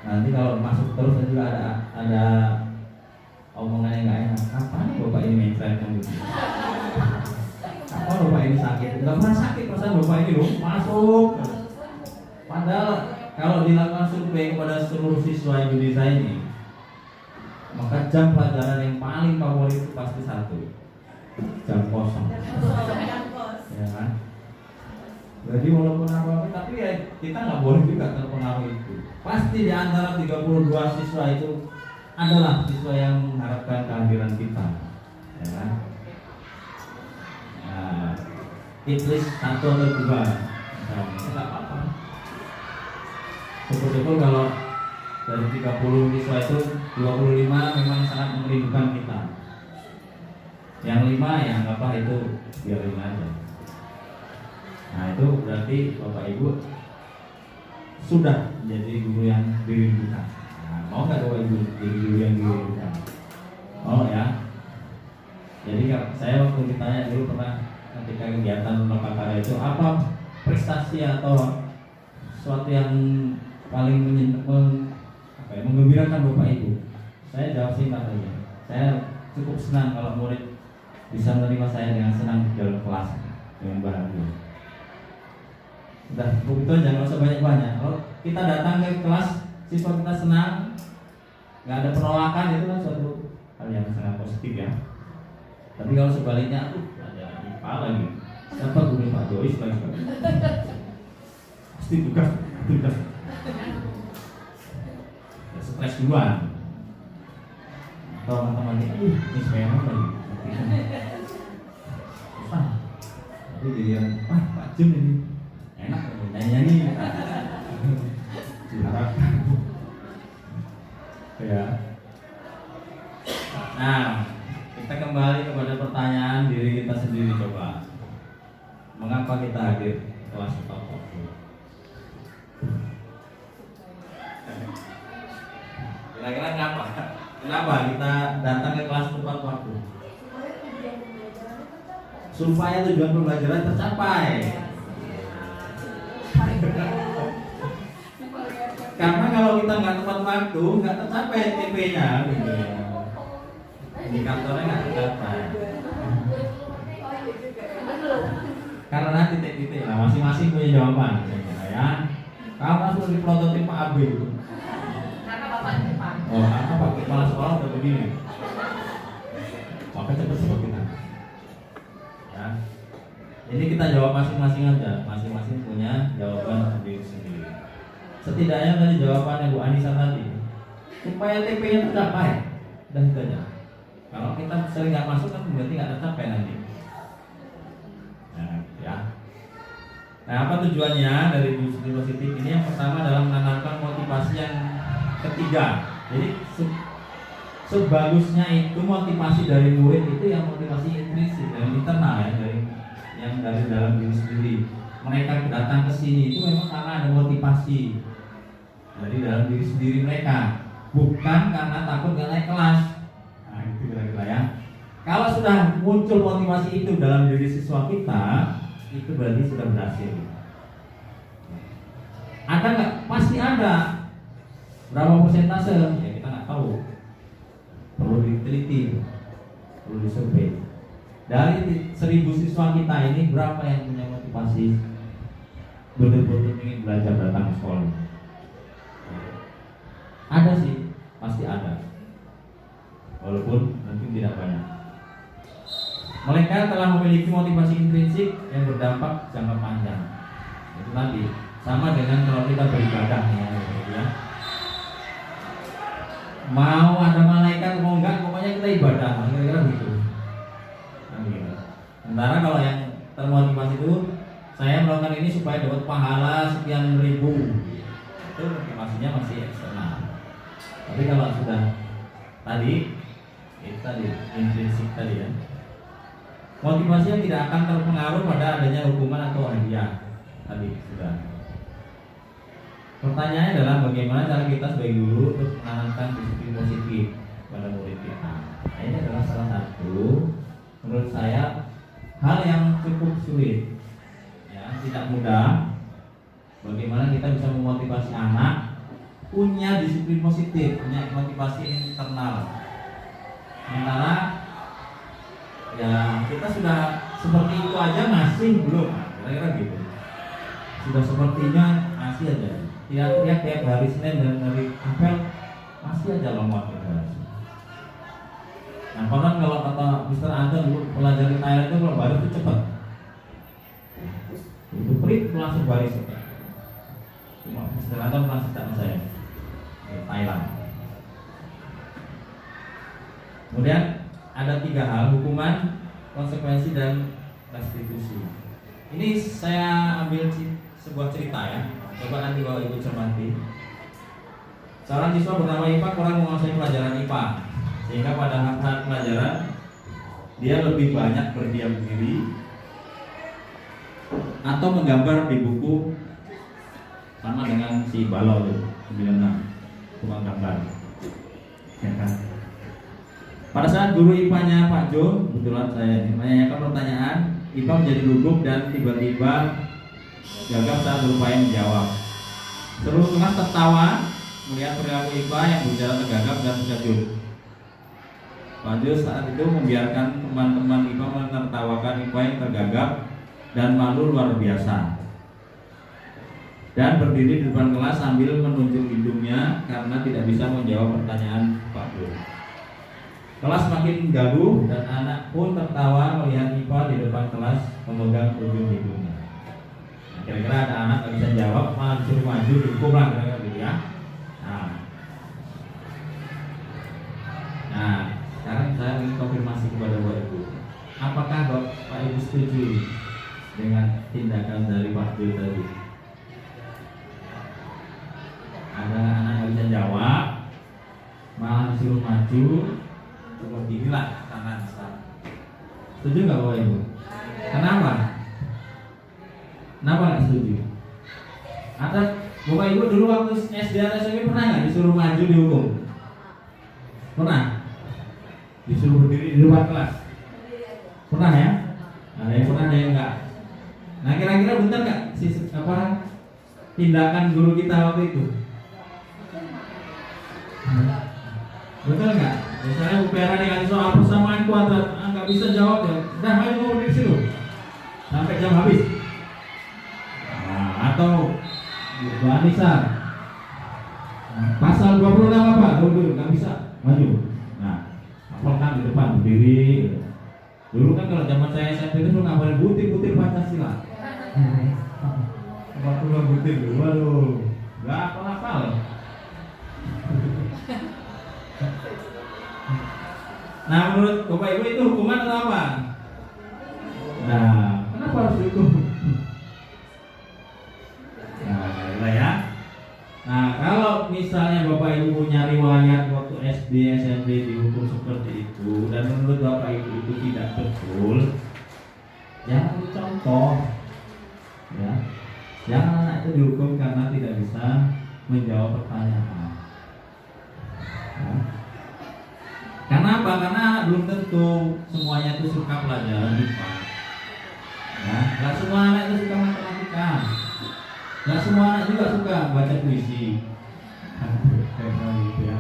Nanti kalau masuk terus juga ada omongan yang nggak enak. Apa nih Bapak ini mental yang gitu? Apa Bapak ini sakit? Nggak pernah sakit perasaan Bapak ini loh masuk. Padahal kalau dilakukan survei kepada seluruh siswa Indonesia ini, maka jam pelajaran yang paling favorit itu pasti satu, jam kosong. Ya kan? Jadi walaupun apa-apa, tapi ya kita nggak boleh juga terpengaruh itu. Pasti di antara 32 siswa itu adalah siswa yang mengharapkan kehadiran kita, ya kan? Nah, at least 1 atau 2, nggak apa-apa. Syukur-syukur kalau dari 30 siswa itu 25 memang sangat merindukan kita. Yang 5 ya nggak apa itu biarin aja. Nah itu berarti Bapak Ibu sudah menjadi guru yang dirindukan. Nah, mau nggak Bapak Ibu jadi guru yang dirindukan? Oh ya. Jadi saya waktu ditanya dulu pernah ketika kegiatan Lokakarya itu apa prestasi atau sesuatu yang paling menggembirakan Bapak Ibu. Saya jawab singkat saja. Saya cukup senang kalau murid bisa menerima saya dengan senang di dalam kelas dengan bahagia. Udah cukup itu aja, nggak usah banyak-banyak. Kalau kita datang ke kelas, siswa kita senang, nggak ada penolakan, itu kan suatu hal yang sangat positif ya. Tapi kalau sebaliknya, ada IPA lagi, siapa guru Pak Jois lagi? Pasti tugas. Stres duluan. Atau teman-teman ini sebenarnya lagi. Susah. Tapi dia yang Pak Jum ini enak nyanyi diharapkan ya. Nah, kita kembali kepada pertanyaan diri kita sendiri coba. Mengapa kita hadir kelas tepat waktu? Kira-kira kenapa? Kenapa kita datang ke kelas tepat waktu? Supaya tujuan pembelajaran tercapai. Karena kalau kita nggak tepat waktu, nggak tercapai TP-nya, gitu ya. Indikatornya nggak tercapai. Karena titik-titik lah, masing-masing punya jawaban, ya. Kamu harus di prototip Pak AB itu. Karena Bapak depan. Oh, karena Pak Kepala Sekolah udah begini. Maka cepet-cepet kita. Ya. Ini kita jawab masing-masing aja, masing-masing punya jawaban sendiri-sendiri. Setidaknya tadi jawabannya Bu Anissa tadi, supaya TP-nya tercapai, dan itu aja. Kalau kita sering nggak masuk kan berarti nggak tercapai nanti. Nah, ya. Nah, apa tujuannya dari diskusi positif ini? Yang pertama adalah menanamkan motivasi yang ketiga. Jadi sebagusnya itu motivasi dari murid itu yang motivasi intrinsik dan internal ya, dari dalam diri sendiri. Mereka datang ke sini itu memang karena ada motivasi dari dalam diri sendiri mereka, bukan karena takut nggak naik kelas. Nah itu kira-kira ya. Kalau sudah muncul motivasi itu dalam diri siswa kita, itu berarti sudah berhasil. Ada nggak? Pasti ada. Berapa persentase? Ya kita nggak tahu. Perlu diteliti, perlu disurvei. Dari 1000 siswa kita ini berapa yang punya motivasi betul-betul ingin belajar datang ke sekolah? Ada sih, pasti ada. Walaupun mungkin tidak banyak. Mereka telah memiliki motivasi intrinsik yang berdampak jangka panjang. Itu tadi sama dengan kalau kita beribadah ya. Mau ada malaikat mau enggak, pokoknya kita ibadah, kira-kira gitu. Sementara kalau yang termotivasi itu saya melakukan ini supaya dapat pahala sekian ribu, itu motivasinya masih eksternal. Tapi kalau sudah tadi itu tadi intrinsik tadi ya, motivasinya tidak akan terpengaruh pada adanya hukuman atau hadiah tadi sudah. Pertanyaannya adalah bagaimana cara kita sebagai guru untuk menanamkan disiplin positif pada murid kita. Nah, ini adalah salah satu menurut saya hal yang cukup sulit, ya, tidak mudah. Bagaimana kita bisa memotivasi anak punya disiplin positif, punya motivasi internal. Sementara ya kita sudah seperti itu aja masih belum, kira-kira gitu. Sudah sepertinya masih aja. teriak-teriak tiap hari Senin dan hari apel masih aja lompat ke garasi. Nah konon kalau kata Mr. Anton dulu pelajar di Thailand itu kalau baris itu cepat. Itu perit langsung baris. Cuma Mr. Anton pernah cerita sama saya di Thailand. Kemudian ada 3 hal: hukuman, konsekuensi, dan restitusi. Ini saya ambil sebuah cerita ya. Coba nanti Bapak Ibu cermati. Seorang siswa bernama IPA kurang menguasai pelajaran IPA, sehingga pada saat pelajaran dia lebih banyak berdiam diri atau menggambar di buku, sama dengan si Balo itu 96 tukang gambar. Ya kan? Pada saat guru IPA-nya Pak Jo, kebetulan saya menanyakan pertanyaan, IPA menjadi gugup dan tiba-tiba gagap saat berupaya menjawab. Seluruh kelas tertawa melihat perilaku IPA yang berbicara tergagap dan terkejut. Pak Jo saat itu membiarkan teman-teman IPA menertawakan IPA yang tergagap dan malu luar biasa, dan berdiri di depan kelas sambil menunjuk hidungnya karena tidak bisa menjawab pertanyaan Pak Jo. Kelas makin gaduh dan anak pun tertawa melihat IPA di depan kelas memegang ujung hidungnya. Nah, kira-kira ada anak yang bisa jawab malah disuruh maju dihukum lah kira-kira gitu ya. Nah, sekarang saya ingin konfirmasi kepada Bapak Ibu. Apakah Bapak Ibu setuju dengan tindakan dari Pak Jo tadi? Ada anak yang bisa jawab malah disuruh maju. Seperti inilah tangan sekarang. Setuju nggak Bapak Ibu? Kenapa? Kenapa nggak setuju? Atau Bapak Ibu dulu waktu SD atau SMP pernah nggak disuruh maju dihukum? Pernah? Disuruh berdiri di depan kelas? Pernah ya? Ada yang pernah, ada yang enggak. Nah kira-kira benar nggak tindakan guru kita waktu itu? Betul nggak? Misalnya Bu Pera dikasih soal persamaan kuadrat, nggak bisa jawab ya, udah ayo mau di situ sampai jam habis. Nah, atau Bu Anissa, pasal 26 apa? Dulu nggak bisa maju. Nah, apalkan di depan berdiri. Dulu kan kalau zaman saya SMP itu nggak boleh butir Pancasila. 40 butir dulu, waduh, nggak apa-apa. Nah menurut Bapak Ibu itu hukuman atau apa? Nah kenapa harus dihukum? Nah ya. Nah kalau misalnya Bapak Ibu punya riwayat waktu SD SMP dihukum seperti itu dan menurut Bapak Ibu itu tidak betul, jangan dicontoh. Ya, jangan anak itu dihukum karena tidak bisa menjawab pertanyaan. Ya. Karena apa? Karena anak belum tentu semuanya itu suka pelajaran IPA. Ya, nggak semua anak itu suka matematika. Nggak semua anak juga suka baca puisi. Gitu ya.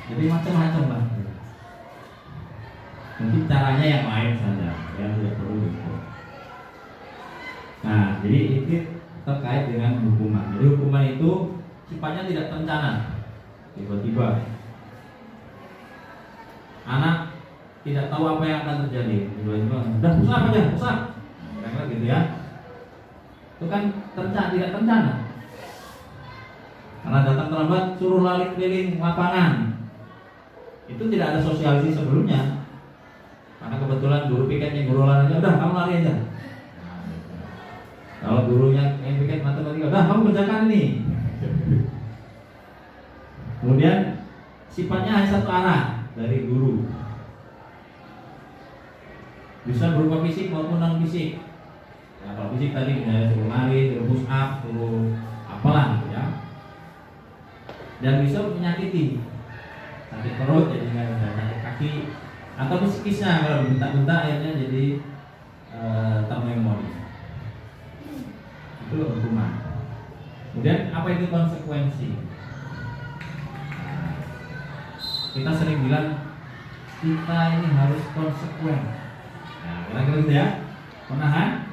Jadi macam-macam lah. Mungkin caranya yang lain saja, yang tidak perlu itu. Nah, jadi itu terkait dengan hukuman. Jadi hukuman itu sifatnya tidak terencana. Tiba-tiba anak tidak tahu apa yang akan terjadi. Tiba-tiba, udah pusat aja, pusat. Kira-kira gitu ya. Itu kan tidak terencana. Karena datang terlambat, suruh lari keliling lapangan. Itu tidak ada sosialisasi sebelumnya. Karena kebetulan guru piketnya guru olahraga, udah kamu lari aja. Kalau gurunya yang piket matematika, udah kamu kerjakan ini. Kemudian sifatnya hanya satu arah dari guru, bisa berupa fisik maupun non fisik. Nah, kalau fisik tadi misalnya suruh lari, suruh push up, suruh apalah gitu ya. Dan bisa menyakiti, sakit perut jadi nggak bisa, sakit kaki, atau psikisnya kalau bentak-bentak akhirnya jadi termemori. Itu hukuman. Kemudian apa itu konsekuensi? Kita sering bilang kita ini harus konsekuen. Nah, kira-kira gitu ya. Menahan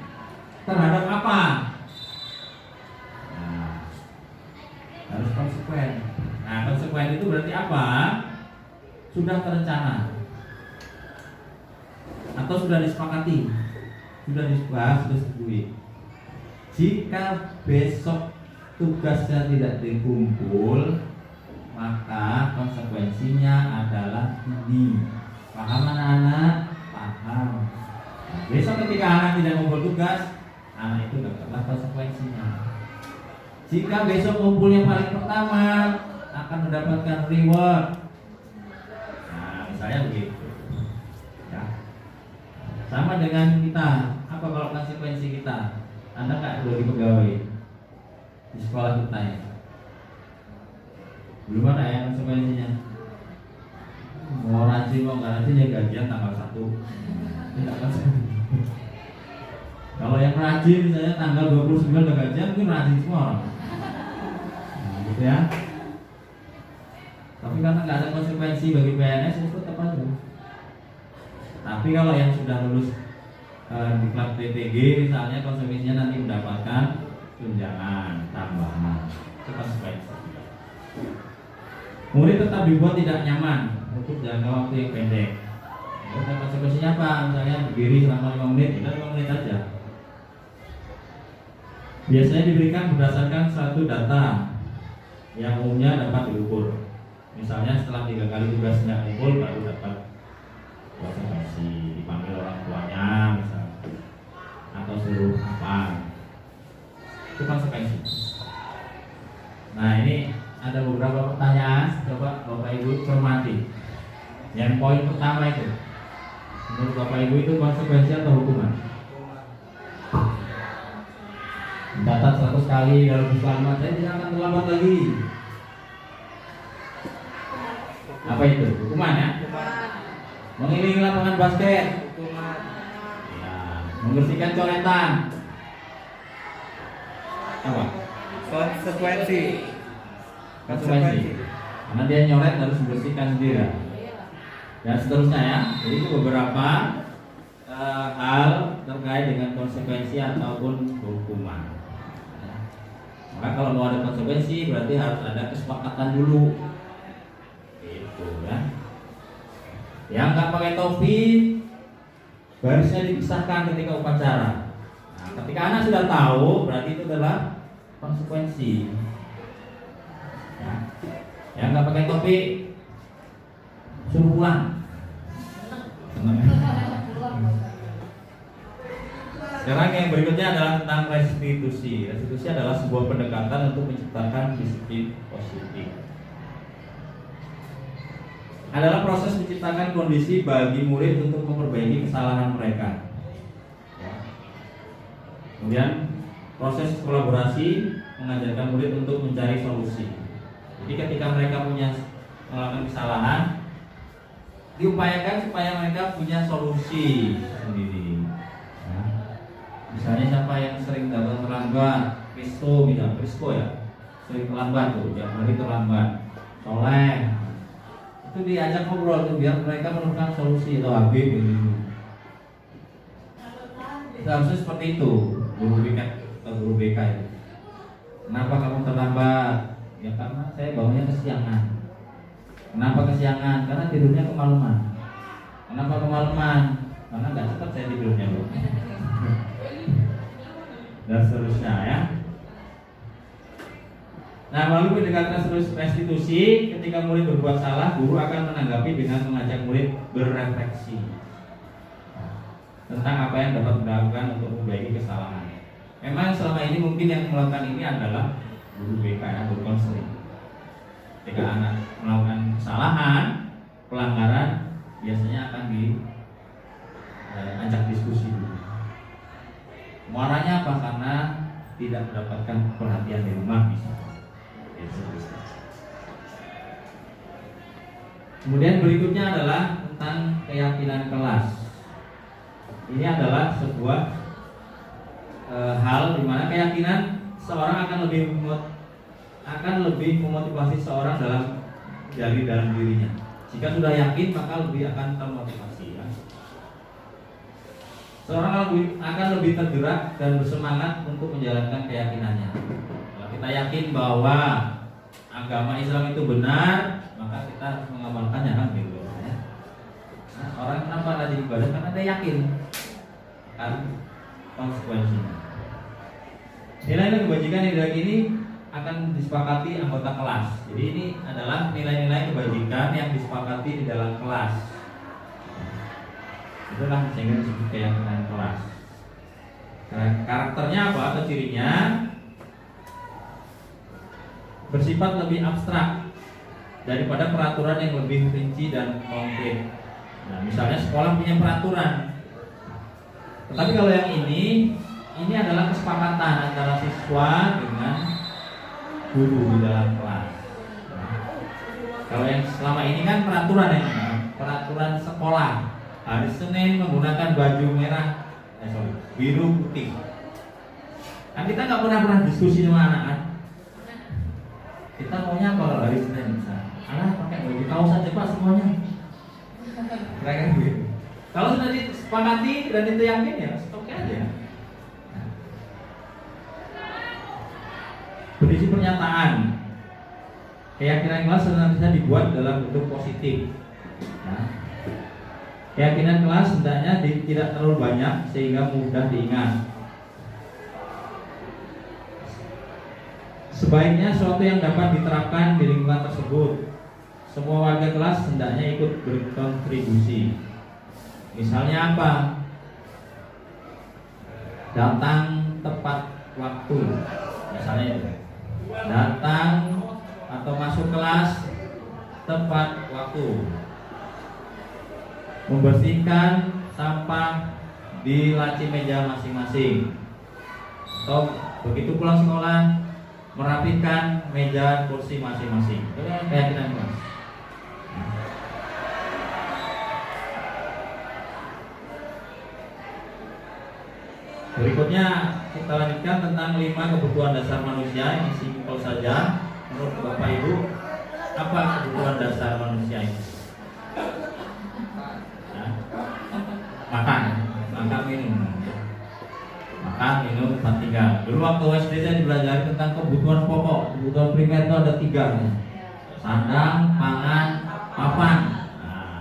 terhadap apa? Nah, dilakukan itu berarti apa? Sudah terencana atau sudah disepakati, sudah dibahas, sudah disetujui. Jika besok tugasnya tidak dikumpul, maka konsekuensinya adalah ini. Paham anak-anak? Paham. Nah, besok ketika anak tidak mengumpul tugas, anak itu dapatlah konsekuensinya. Jika besok kumpul yang paling pertama, akan mendapatkan reward. Nah, misalnya begitu. Ya. Sama dengan kita. Apa kalau konsekuensi kita? Anda nggak perlu dipegawai di sekolah kita ya. Belum ada ya konsekuensinya. Mau rajin mau nggak rajin ya gajian tanggal 1. Tidak konsekuensi. Kalau yang rajin misalnya tanggal 29 udah gajian, mungkin rajin semua orang. Nah, gitu ya. Tapi karena nggak ada konsekuensi bagi PNS itu tetap aja. Tapi kalau yang sudah lulus di klub TTG misalnya, konsekuensinya nanti mendapatkan tunjangan tambahan. Itu konsekuensi. Murid tetap dibuat tidak nyaman untuk jangka waktu yang pendek. Dan konsekuensinya apa? Misalnya berdiri selama 5 menit, kita 5 menit aja. Biasanya diberikan berdasarkan satu data yang umumnya dapat diukur. Misalnya setelah 3 kali tugasnya kumpul baru dapat konsekuensi, dipanggil orang tuanya misalnya, atau suruh apa. Itu konsekuensi. Nah, ini ada beberapa pertanyaan, coba Bapak Ibu cermati. Yang poin pertama itu, menurut Bapak Ibu itu konsekuensi atau hukuman? Catat 100 kali kalau selamat, saya tidak akan terlambat lagi. Apa itu? Hukuman ya? Mengiringi lapangan basket. Ya, membersihkan coretan. Apa? Konsekuensi. Karena dia nyoret harus membersihkan sendiri. Dan seterusnya ya. Jadi itu beberapa hal terkait dengan konsekuensi ataupun hukuman. Maka kalau mau ada konsekuensi berarti harus ada kesepakatan dulu. Itu ya. Yang nggak pakai topi barisnya dipisahkan ketika upacara. Nah, ketika anak sudah tahu berarti itu adalah konsekuensi. Ya. Yang nggak pakai topi suruh pulang. Sekarang yang berikutnya adalah tentang restitusi. Restitusi adalah sebuah pendekatan untuk menciptakan disiplin positif. Adalah proses menciptakan kondisi bagi murid untuk memperbaiki kesalahan mereka. Ya. Kemudian proses kolaborasi mengajarkan murid untuk mencari solusi. Jadi ketika mereka melakukan kesalahan, diupayakan supaya mereka punya solusi sendiri. Ya. Misalnya siapa yang sering datang terlambat, Kristo ya, sering terlambat tuh, tiap hari terlambat, soleh. Itu diajak ngobrol tuh biar mereka menemukan solusi atau Habib gitu. Seharusnya seperti itu guru BK atau guru BK itu. Kenapa kamu terlambat? Ya karena saya bangunnya kesiangan. Kenapa kesiangan? Karena tidurnya kemalaman. Kenapa kemalaman? Karena nggak cepat saya tidurnya loh. Dan seterusnya ya. Nah, melalui pendekatan restitusi, ketika murid berbuat salah, guru akan menanggapi dengan mengajak murid berefleksi tentang apa yang dapat dilakukan untuk memperbaiki kesalahan. Memang selama ini mungkin yang melakukan ini adalah guru BK atau konseling. Ketika anak melakukan kesalahan, pelanggaran, biasanya akan diajak diskusi dulu. Muaranya apa? Karena tidak mendapatkan perhatian di rumah misalnya. Kemudian berikutnya adalah tentang keyakinan kelas. Ini adalah sebuah hal di mana keyakinan seorang akan lebih memotivasi seorang dalam dirinya. Jika sudah yakin maka lebih akan termotivasi. Ya. Seorang akan lebih tergerak dan bersemangat untuk menjalankan keyakinannya. Kalau kita yakin bahwa agama Islam itu benar, kita harus mengamalkannya kan gitu ya. Nah, orang kenapa rajin ibadah karena dia yakin akan konsekuensinya. Nilai-nilai kebajikan yang ini akan disepakati anggota kelas. Jadi ini adalah nilai-nilai kebajikan yang disepakati di dalam kelas. Itulah sehingga disebut keyakinan kelas. Nah, karakternya apa atau cirinya? Bersifat lebih abstrak daripada peraturan yang lebih rinci dan konkret. Nah, misalnya sekolah punya peraturan. Tetapi kalau yang ini adalah kesepakatan antara siswa dengan guru di dalam kelas. Nah, kalau yang selama ini kan peraturan sekolah. Hari Senin menggunakan baju merah, biru putih. Kan kita nggak pernah diskusi sama anak kan. Kita maunya kalau hari Senin misalnya, anak pakai baju kaos aja pak semuanya. Kira-kira begitu. Kalau sudah disepakati dan itu yakin ya stop aja. Berisi pernyataan. Keyakinan kelas sebenarnya dibuat dalam bentuk positif. Nah, keyakinan kelas hendaknya tidak terlalu banyak sehingga mudah diingat. Sebaiknya sesuatu yang dapat diterapkan di lingkungan tersebut. Semua warga kelas hendaknya ikut berkontribusi. Misalnya apa? Datang tepat waktu. Misalnya itu. Datang atau masuk kelas tepat waktu. Membersihkan sampah di laci meja masing-masing. Atau begitu pulang sekolah merapikan meja kursi masing-masing. Itu keyakinan kelas. Berikutnya kita lanjutkan tentang 5 kebutuhan dasar manusia. Ini simpel saja. Menurut Bapak Ibu, apa kebutuhan dasar manusia ini? Makan minum. Makan, minum, tempat tinggal. Dulu waktu SD saya dipelajari tentang kebutuhan pokok. Kebutuhan primer itu ada 3. Sandang, pangan, papan. Nah,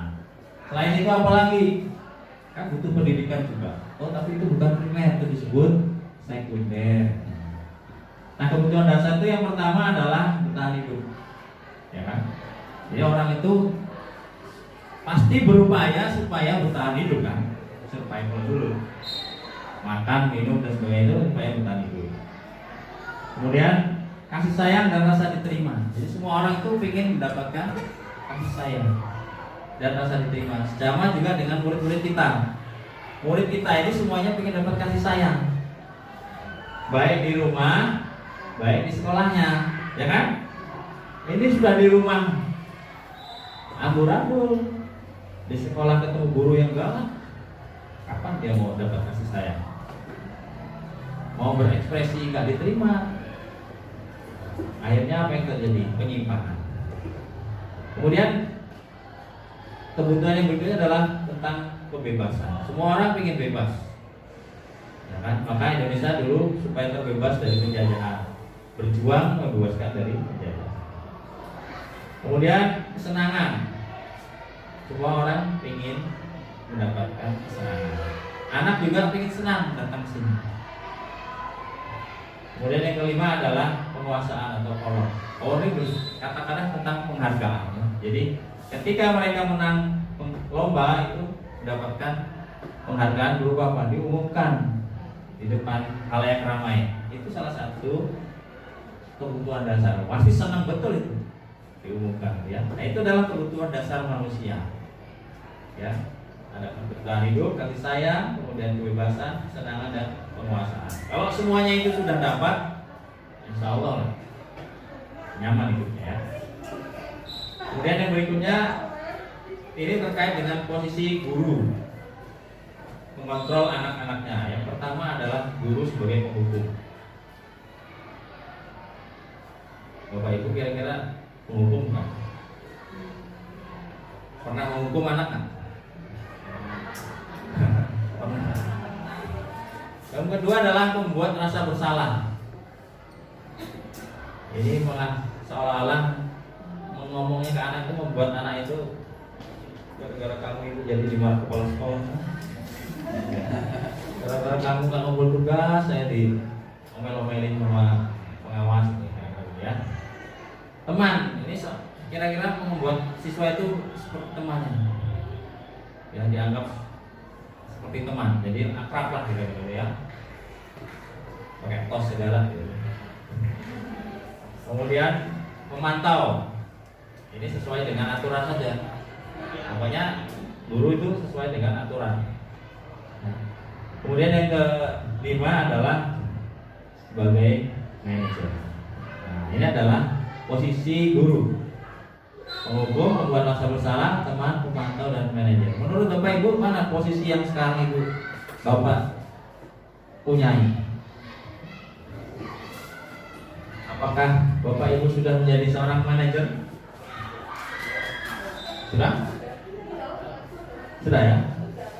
selain itu apa lagi? Kan butuh pendidikan juga. Oh tapi itu bukan primer, itu disebut sekunder. Nah kebutuhan dasar itu yang pertama adalah bertahan hidup, ya kan? Jadi orang itu pasti berupaya supaya bertahan hidup kan, survival dulu. Makan, minum dan sebagainya itu supaya bertahan hidup. Kemudian kasih sayang dan rasa diterima. Jadi semua orang itu ingin mendapatkan kasih sayang dan rasa diterima. Sama juga dengan murid-murid kita. Murid kita ini semuanya ingin dapat kasih sayang, baik di rumah, baik di sekolahnya, ya kan? Ini sudah di rumah ambur-ambur, di sekolah ketemu guru yang galak, kapan dia mau dapat kasih sayang? Mau berekspresi nggak diterima, akhirnya apa yang terjadi? Penyimpangan. Kemudian kebutuhan yang berikutnya adalah tentang kebebasan. Semua orang ingin bebas, ya kan? Maka Indonesia dulu supaya terbebas dari penjajahan, berjuang membebaskan dari penjajahan. Kemudian kesenangan. Semua orang ingin mendapatkan kesenangan. Anak juga ingin senang datang sini. Kemudian yang kelima adalah penguasaan atau power. Power itu kata-kata tentang penghargaan. Ya. Jadi ketika mereka menang lomba itu mendapatkan penghargaan berupa apa? Diumumkan di depan khalayak ramai. Itu salah satu kebutuhan dasar. Pasti senang betul itu diumumkan, ya. Nah, itu adalah kebutuhan dasar manusia. Ya, ada bertahan hidup, kasih sayang, kemudian kebebasan, kesenangan dan penguasaan. Kalau semuanya itu sudah dapat, insya Allah nyaman hidupnya. Ya. Kemudian yang berikutnya ini terkait dengan posisi guru mengontrol anak-anaknya. Yang pertama adalah guru sebagai penghukum. Bapak Ibu kira-kira penghukum kan? Pernah menghukum anak kan? Pernah. Yang kedua adalah membuat rasa bersalah. Ini malah seolah-olah ngomongnya ke anak itu membuat anak itu gara-gara kamu itu jadi dimarahi kepala sekolah. Gara-gara kamu nggak ngumpul tugas, saya di omel-omelin sama pengawas ya. Teman, ini kira-kira membuat siswa itu seperti temannya, ya dianggap seperti teman, jadi akrab lah gitu ya, pakai tos segala gitu. Kemudian memantau, ini sesuai dengan aturan saja, pokoknya guru itu sesuai dengan aturan. Kemudian yang kelima adalah sebagai manajer. Nah, ini adalah posisi guru, penghukum, pembuat rasa bersalah, teman, pemantau, dan manajer. Menurut Bapak Ibu, mana posisi yang sekarang Ibu Bapak punyai? Apakah Bapak Ibu sudah menjadi seorang manajer? Sudah? Sudah ya?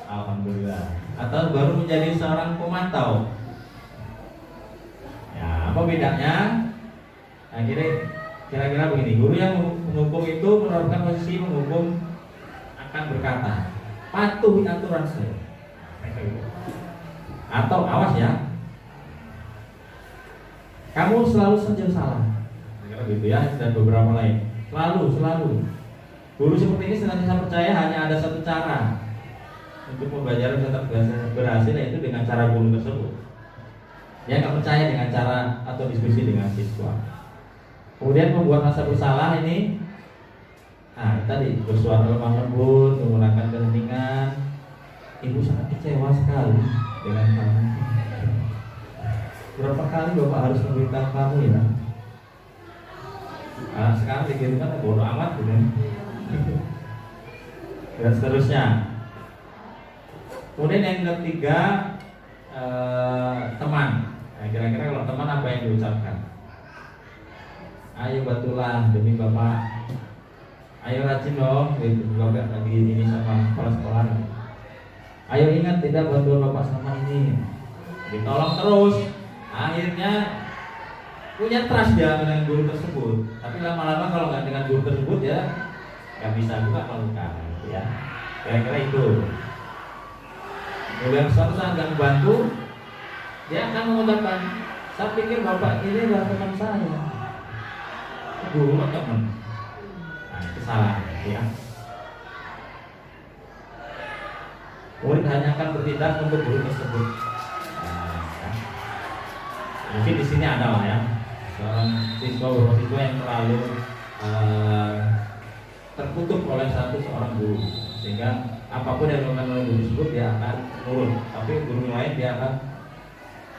Alhamdulillah. Atau baru menjadi seorang pemantau? Ya, apa bedanya? Nah, kira-kira begini, guru yang menghukum itu menerapkan posisi menghukum akan berkata, patuhi aturan saya. Atau awas ya, kamu selalu saja salah. Kira gitu ya, dan beberapa lain. Selalu. Guru seperti ini senantiasa percaya hanya ada satu cara untuk pembelajaran tetap berhasil, yaitu dengan cara guru tersebut. Dia nggak percaya dengan cara atau diskusi dengan siswa. Kemudian membuat rasa bersalah ini, nah tadi bersuara lemah lembut, menggunakan keheningan. Ibu sangat kecewa sekali dengan kamu. Berapa kali Bapak harus memberitahu kamu ya? Nah, sekarang dikirkan bodoh amat gitu. Dan seterusnya. Kemudian yang ketiga, teman. Nah, kira-kira kalau teman apa yang diucapkan? Ayo bantulah demi Bapak. Ayo rajin dong, Bapak lagi ini sama kepala sekolah. Ayo ingat tidak bantuan Bapak sama ini. Ditolong terus. Akhirnya punya trust dia dengan guru tersebut. Tapi lama-lama kalau nggak dengan guru tersebut ya nggak bisa juga melakukan, ya. Kira-kira itu. Kemudian suatu saat nggak membantu, dia akan mengatakan, saya pikir Bapak ini adalah teman saya. Guru atau teman? Nah, itu salah, ya. Murid hanya akan bertindak untuk guru tersebut. Nah, ya. Mungkin di sini adalah ya seorang siswa yang terlalu tertutup oleh seorang guru, sehingga apapun yang dilakukan oleh guru tersebut dia akan turun, tapi guru lain dia akan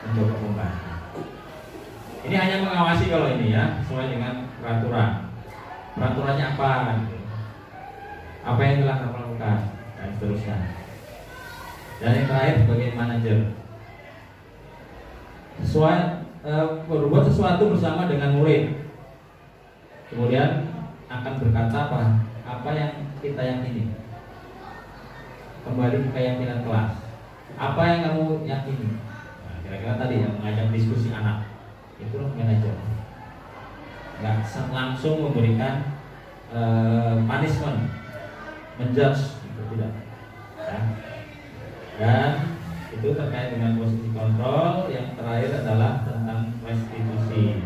mencoba membantu. Ini hanya mengawasi kalau ini ya, sesuai dengan peraturan. Peraturannya apa? Apa yang telah kamu lakukan dan seterusnya. Dan yang terakhir sebagai manajer, berbuat sesuatu bersama dengan murid, kemudian akan berkata apa yang kita yakini, kembali ke keyakinan kelas. Apa yang kamu yakini? Nah, kira-kira tadi yang mengajak diskusi anak, itu manajer. Nggak langsung memberikan punishment, menjudge, gitu, tidak. Ya. Dan itu terkait dengan posisi kontrol. Yang terakhir adalah tentang restitusi,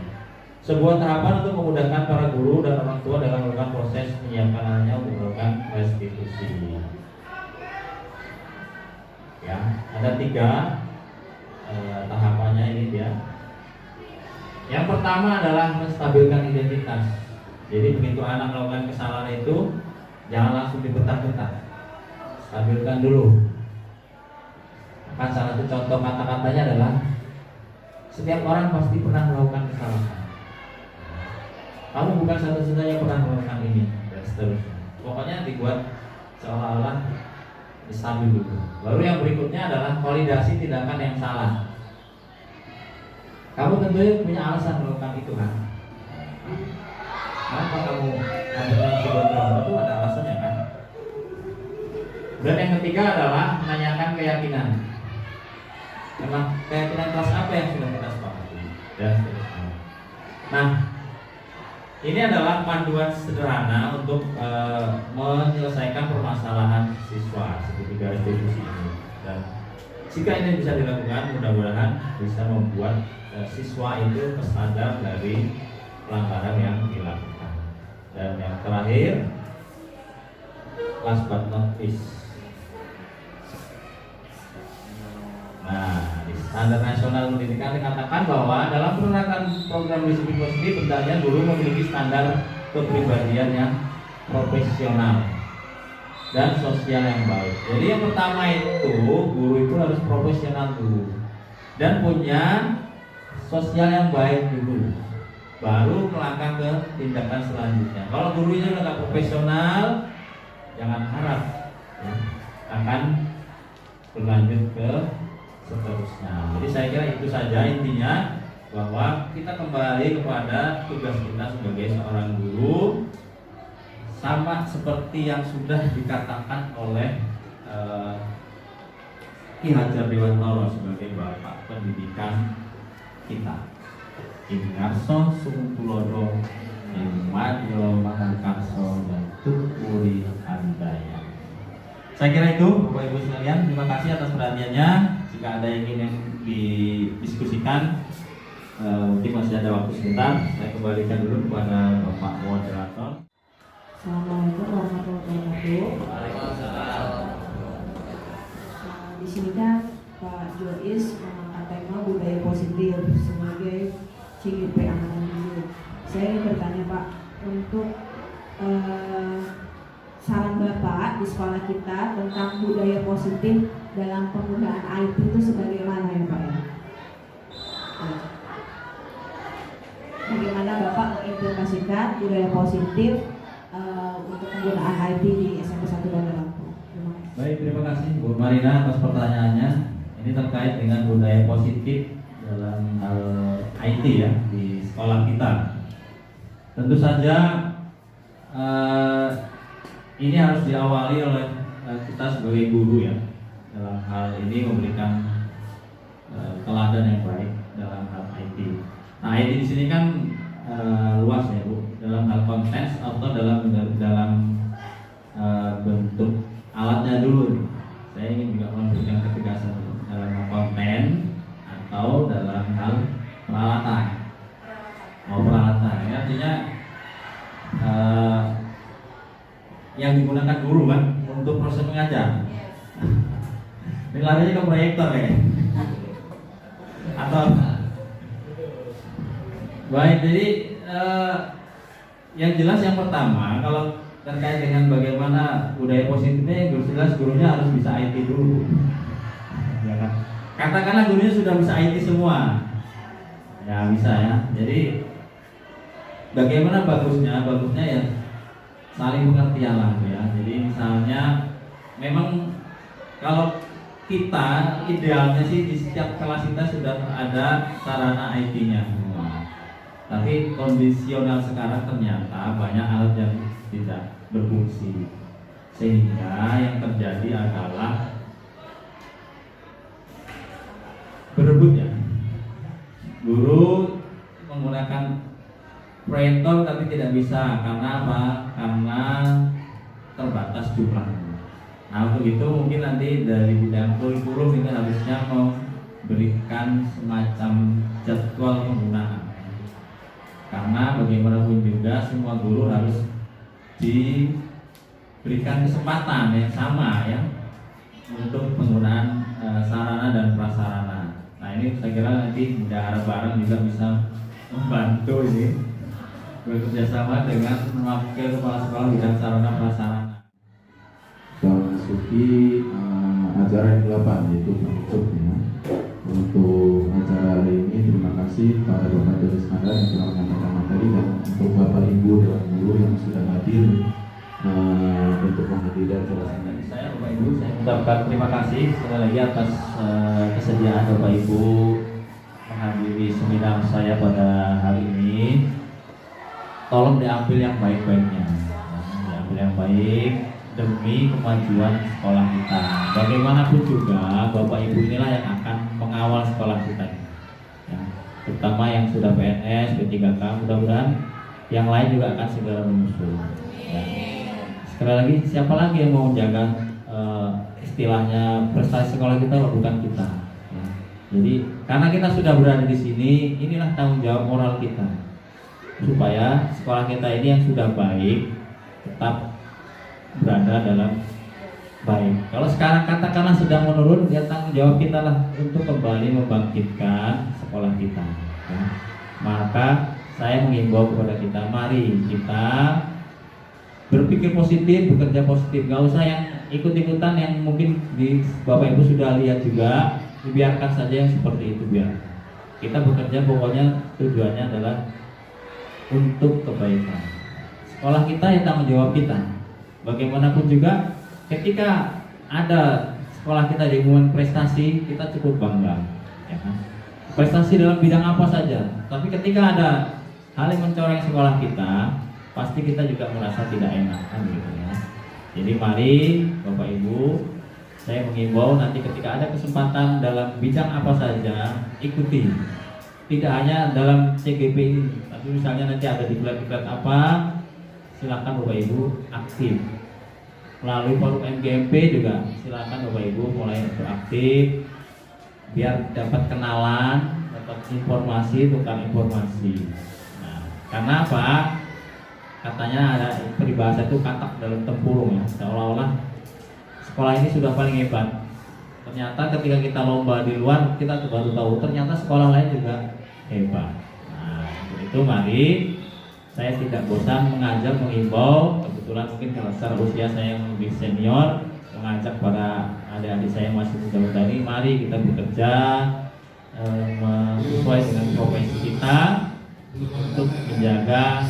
sebuah tahapan untuk memudahkan para guru dan orang tua dalam melakukan proses menyiapkan anaknya untuk melakukan restitusi. Ya, ada 3 tahapannya ini dia. Yang pertama adalah menstabilkan identitas. Jadi begitu anak melakukan kesalahan itu, jangan langsung dibentak-bentak, stabilkan dulu. Kan salah satu contoh kata-katanya adalah, setiap orang pasti pernah melakukan kesalahan. Kamu bukan satu-satunya pernah melakukan ini, dan seterusnya. Pokoknya dibuat seolah-olah stabil dulu. Baru yang berikutnya adalah validasi tindakan yang salah. Kamu tentunya punya alasan melakukan itu kan? Kenapa kamu melakukan sebuah itu ada alasannya kan? Dan yang ketiga adalah menanyakan keyakinan. Memang keyakinan kelas apa yang sudah kita sepakati? Dan seterusnya. Nah, Ini adalah panduan sederhana untuk menyelesaikan permasalahan siswa seperti garis diskusi ini. Dan jika ini bisa dilakukan, mudah-mudahan bisa membuat siswa itu tersadar dari pelanggaran yang dilakukan. Dan yang terakhir, last but not least. Nah, di Standar Nasional Pendidikan dikatakan bahwa dalam penerapan program disiplin positif, hendaknya guru memiliki standar kepribadian yang profesional dan sosial yang baik. Jadi yang pertama itu, guru itu harus profesional dulu dan punya sosial yang baik dulu, baru melangkah ke tindakan selanjutnya. Kalau gurunya udah nggak profesional, jangan harap ya, akan berlanjut ke seterusnya. Jadi saya kira itu saja intinya, bahwa kita kembali kepada tugas kita sebagai seorang guru, sama seperti yang sudah dikatakan oleh Ki Hajar Dewantara sebagai bapak pendidikan kita. Ingarso Sungtulodo Madyo Mahakarso dan Tukuri Andaya. Saya kira itu Bapak Ibu sekalian, terima kasih atas perhatiannya. Jika ada yang ingin didiskusikan, mungkin masih ada waktu sebentar. Saya kembalikan dulu kepada Bapak Moderator. Assalamualaikum warahmatullahi wabarakatuh. Di sini kan Pak Jois mengangkat tema budaya positif sebagai CGP Angkatan 7. Saya ingin bertanya Pak, untuk saran Bapak di sekolah kita tentang budaya positif dalam penggunaan IT itu sebagaimana ya Pak ya? Bagaimana Bapak mengimplementasikan budaya positif untuk penggunaan IT di SMP 1 Bandar Lampung? Baik, terima kasih Bu Marina atas pertanyaannya. Ini terkait dengan budaya positif dalam hal IT ya di sekolah kita. Tentu saja ini harus diawali oleh kita sebagai guru ya, dalam hal ini memberikan teladan yang baik dalam hal IT. Nah, IT di sini kan luas ya Bu, dalam hal konten atau dalam bentuk alatnya dulu. Saya ingin juga memberikan ketegasan dalam hal konten atau dalam hal peralatan. Peralatan, ya, artinya yang digunakan guru kan untuk proses mengajar. Ini larinya ke proyektor ya. Atau baik, jadi yang jelas yang pertama, kalau terkait dengan bagaimana budaya positifnya, jelas gurunya harus bisa IT dulu. Ya kan? Katakanlah gurunya sudah bisa IT semua, ya bisa ya. Jadi bagaimana bagusnya? Bagusnya ya saling pengertian lah ya. Jadi misalnya memang kalau kita idealnya sih di setiap kelas kita sudah ada sarana IT-nya semua. Tapi kondisional sekarang ternyata banyak alat yang tidak berfungsi, sehingga yang terjadi adalah berebut ya. Guru menggunakan proyektor tapi tidak bisa, karena apa? Karena terbatas jumlahnya. Nah, untuk itu mungkin nanti dari bidang kurikulum ini harusnya memberikan semacam jadwal penggunaan. Karena bagaimanapun juga semua guru harus diberikan kesempatan yang sama ya untuk penggunaan sarana dan prasarana. Nah, ini saya kira nanti bidang bareng juga bisa membantu ini bekerjasama dengan wakil kepala sekolah bidang sarana prasarana. Kita memasuki acara yang ke-8, yaitu penutupnya. Untuk acara hari ini terima kasih kepada Bapak Dodi Iskandar yang telah menyampaikan materi, dan untuk Bapak Ibu dan guru yang sudah hadir untuk menghadiri acara ini. Saya Bapak Ibu, saya mengucapkan terima kasih sekali lagi atas kesediaan Bapak Ibu menghadiri seminar saya pada hari ini. Tolong diambil yang baik-baiknya, diambil yang baik demi kemajuan sekolah kita. Bagaimanapun juga Bapak Ibu inilah yang akan mengawal sekolah kita ya, terutama yang sudah PNS, P3K. Mudah-mudahan yang lain juga akan segera menyusul. Ya. Sekali lagi, siapa lagi yang mau menjaga istilahnya prestasi sekolah kita kalau bukan kita. Ya. Jadi karena kita sudah berada di sini, inilah tanggung jawab moral kita supaya sekolah kita ini yang sudah baik tetap berada dalam baik. Kalau sekarang katakanlah sedang menurun, ya tanggung jawab kita lah untuk kembali membangkitkan sekolah kita. Ya. Maka saya mengimbau kepada kita, mari kita berpikir positif, bekerja positif. Gak usah yang ikut-ikutan yang mungkin di Bapak Ibu sudah lihat juga, dibiarkan saja yang seperti itu biar. Kita bekerja pokoknya tujuannya adalah untuk kebaikan. Sekolah kita ya tanggung jawab kita. Bagaimanapun juga ketika ada sekolah kita diumumkan prestasi, kita cukup bangga. Ya kan? Prestasi dalam bidang apa saja. Tapi ketika ada hal yang mencoreng sekolah kita, pasti kita juga merasa tidak enak kan gitu ya. Jadi mari Bapak Ibu, saya mengimbau nanti ketika ada kesempatan dalam bidang apa saja, ikuti. Tidak hanya dalam CGP ini, tapi misalnya nanti ada diklat-diklat apa, silakan Bapak Ibu aktif. Melalui forum MGMP juga silakan Bapak Ibu mulai untuk aktif, biar dapat kenalan, dapat informasi, tukar informasi. Nah, karena apa? Katanya ada peribahasa itu katak dalam tempurung ya, seolah-olah sekolah ini sudah paling hebat. Ternyata ketika kita lomba di luar, kita baru tahu ternyata sekolah lain juga hebat. Nah, itu mari saya tidak bosan mengajak, mengimbau. Kebetulan mungkin kalau secara usia saya yang lebih senior, mengajak para adik-adik saya yang masih muda-muda ini, mari kita bekerja sesuai dengan profesi kita untuk menjaga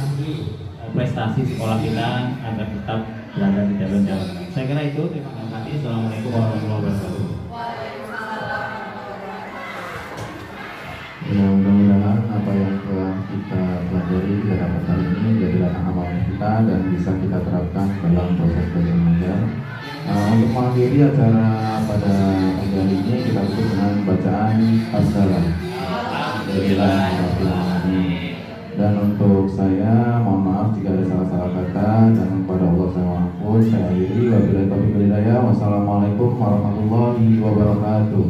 prestasi sekolah kita agar tetap berada di jalan-jalan. Saya kira itu. Terima kasih. Assalamualaikum warahmatullahi wabarakatuh. Ya, mudah-mudahan apa yang telah kita pelajari pada hari ini menjadi amal kita dan bisa kita terapkan dalam proses belajar mengajar. Untuk mengakhiri acara pada pagi hari ini kita tutup dengan bacaan As-Salam. Dan untuk saya mohon maaf jika ada salah-salah kata, dan kepada Allah saya mohon ampun. Saya akhiri wabillahi taufiq wal hidayah. Wassalamualaikum warahmatullahi wabarakatuh.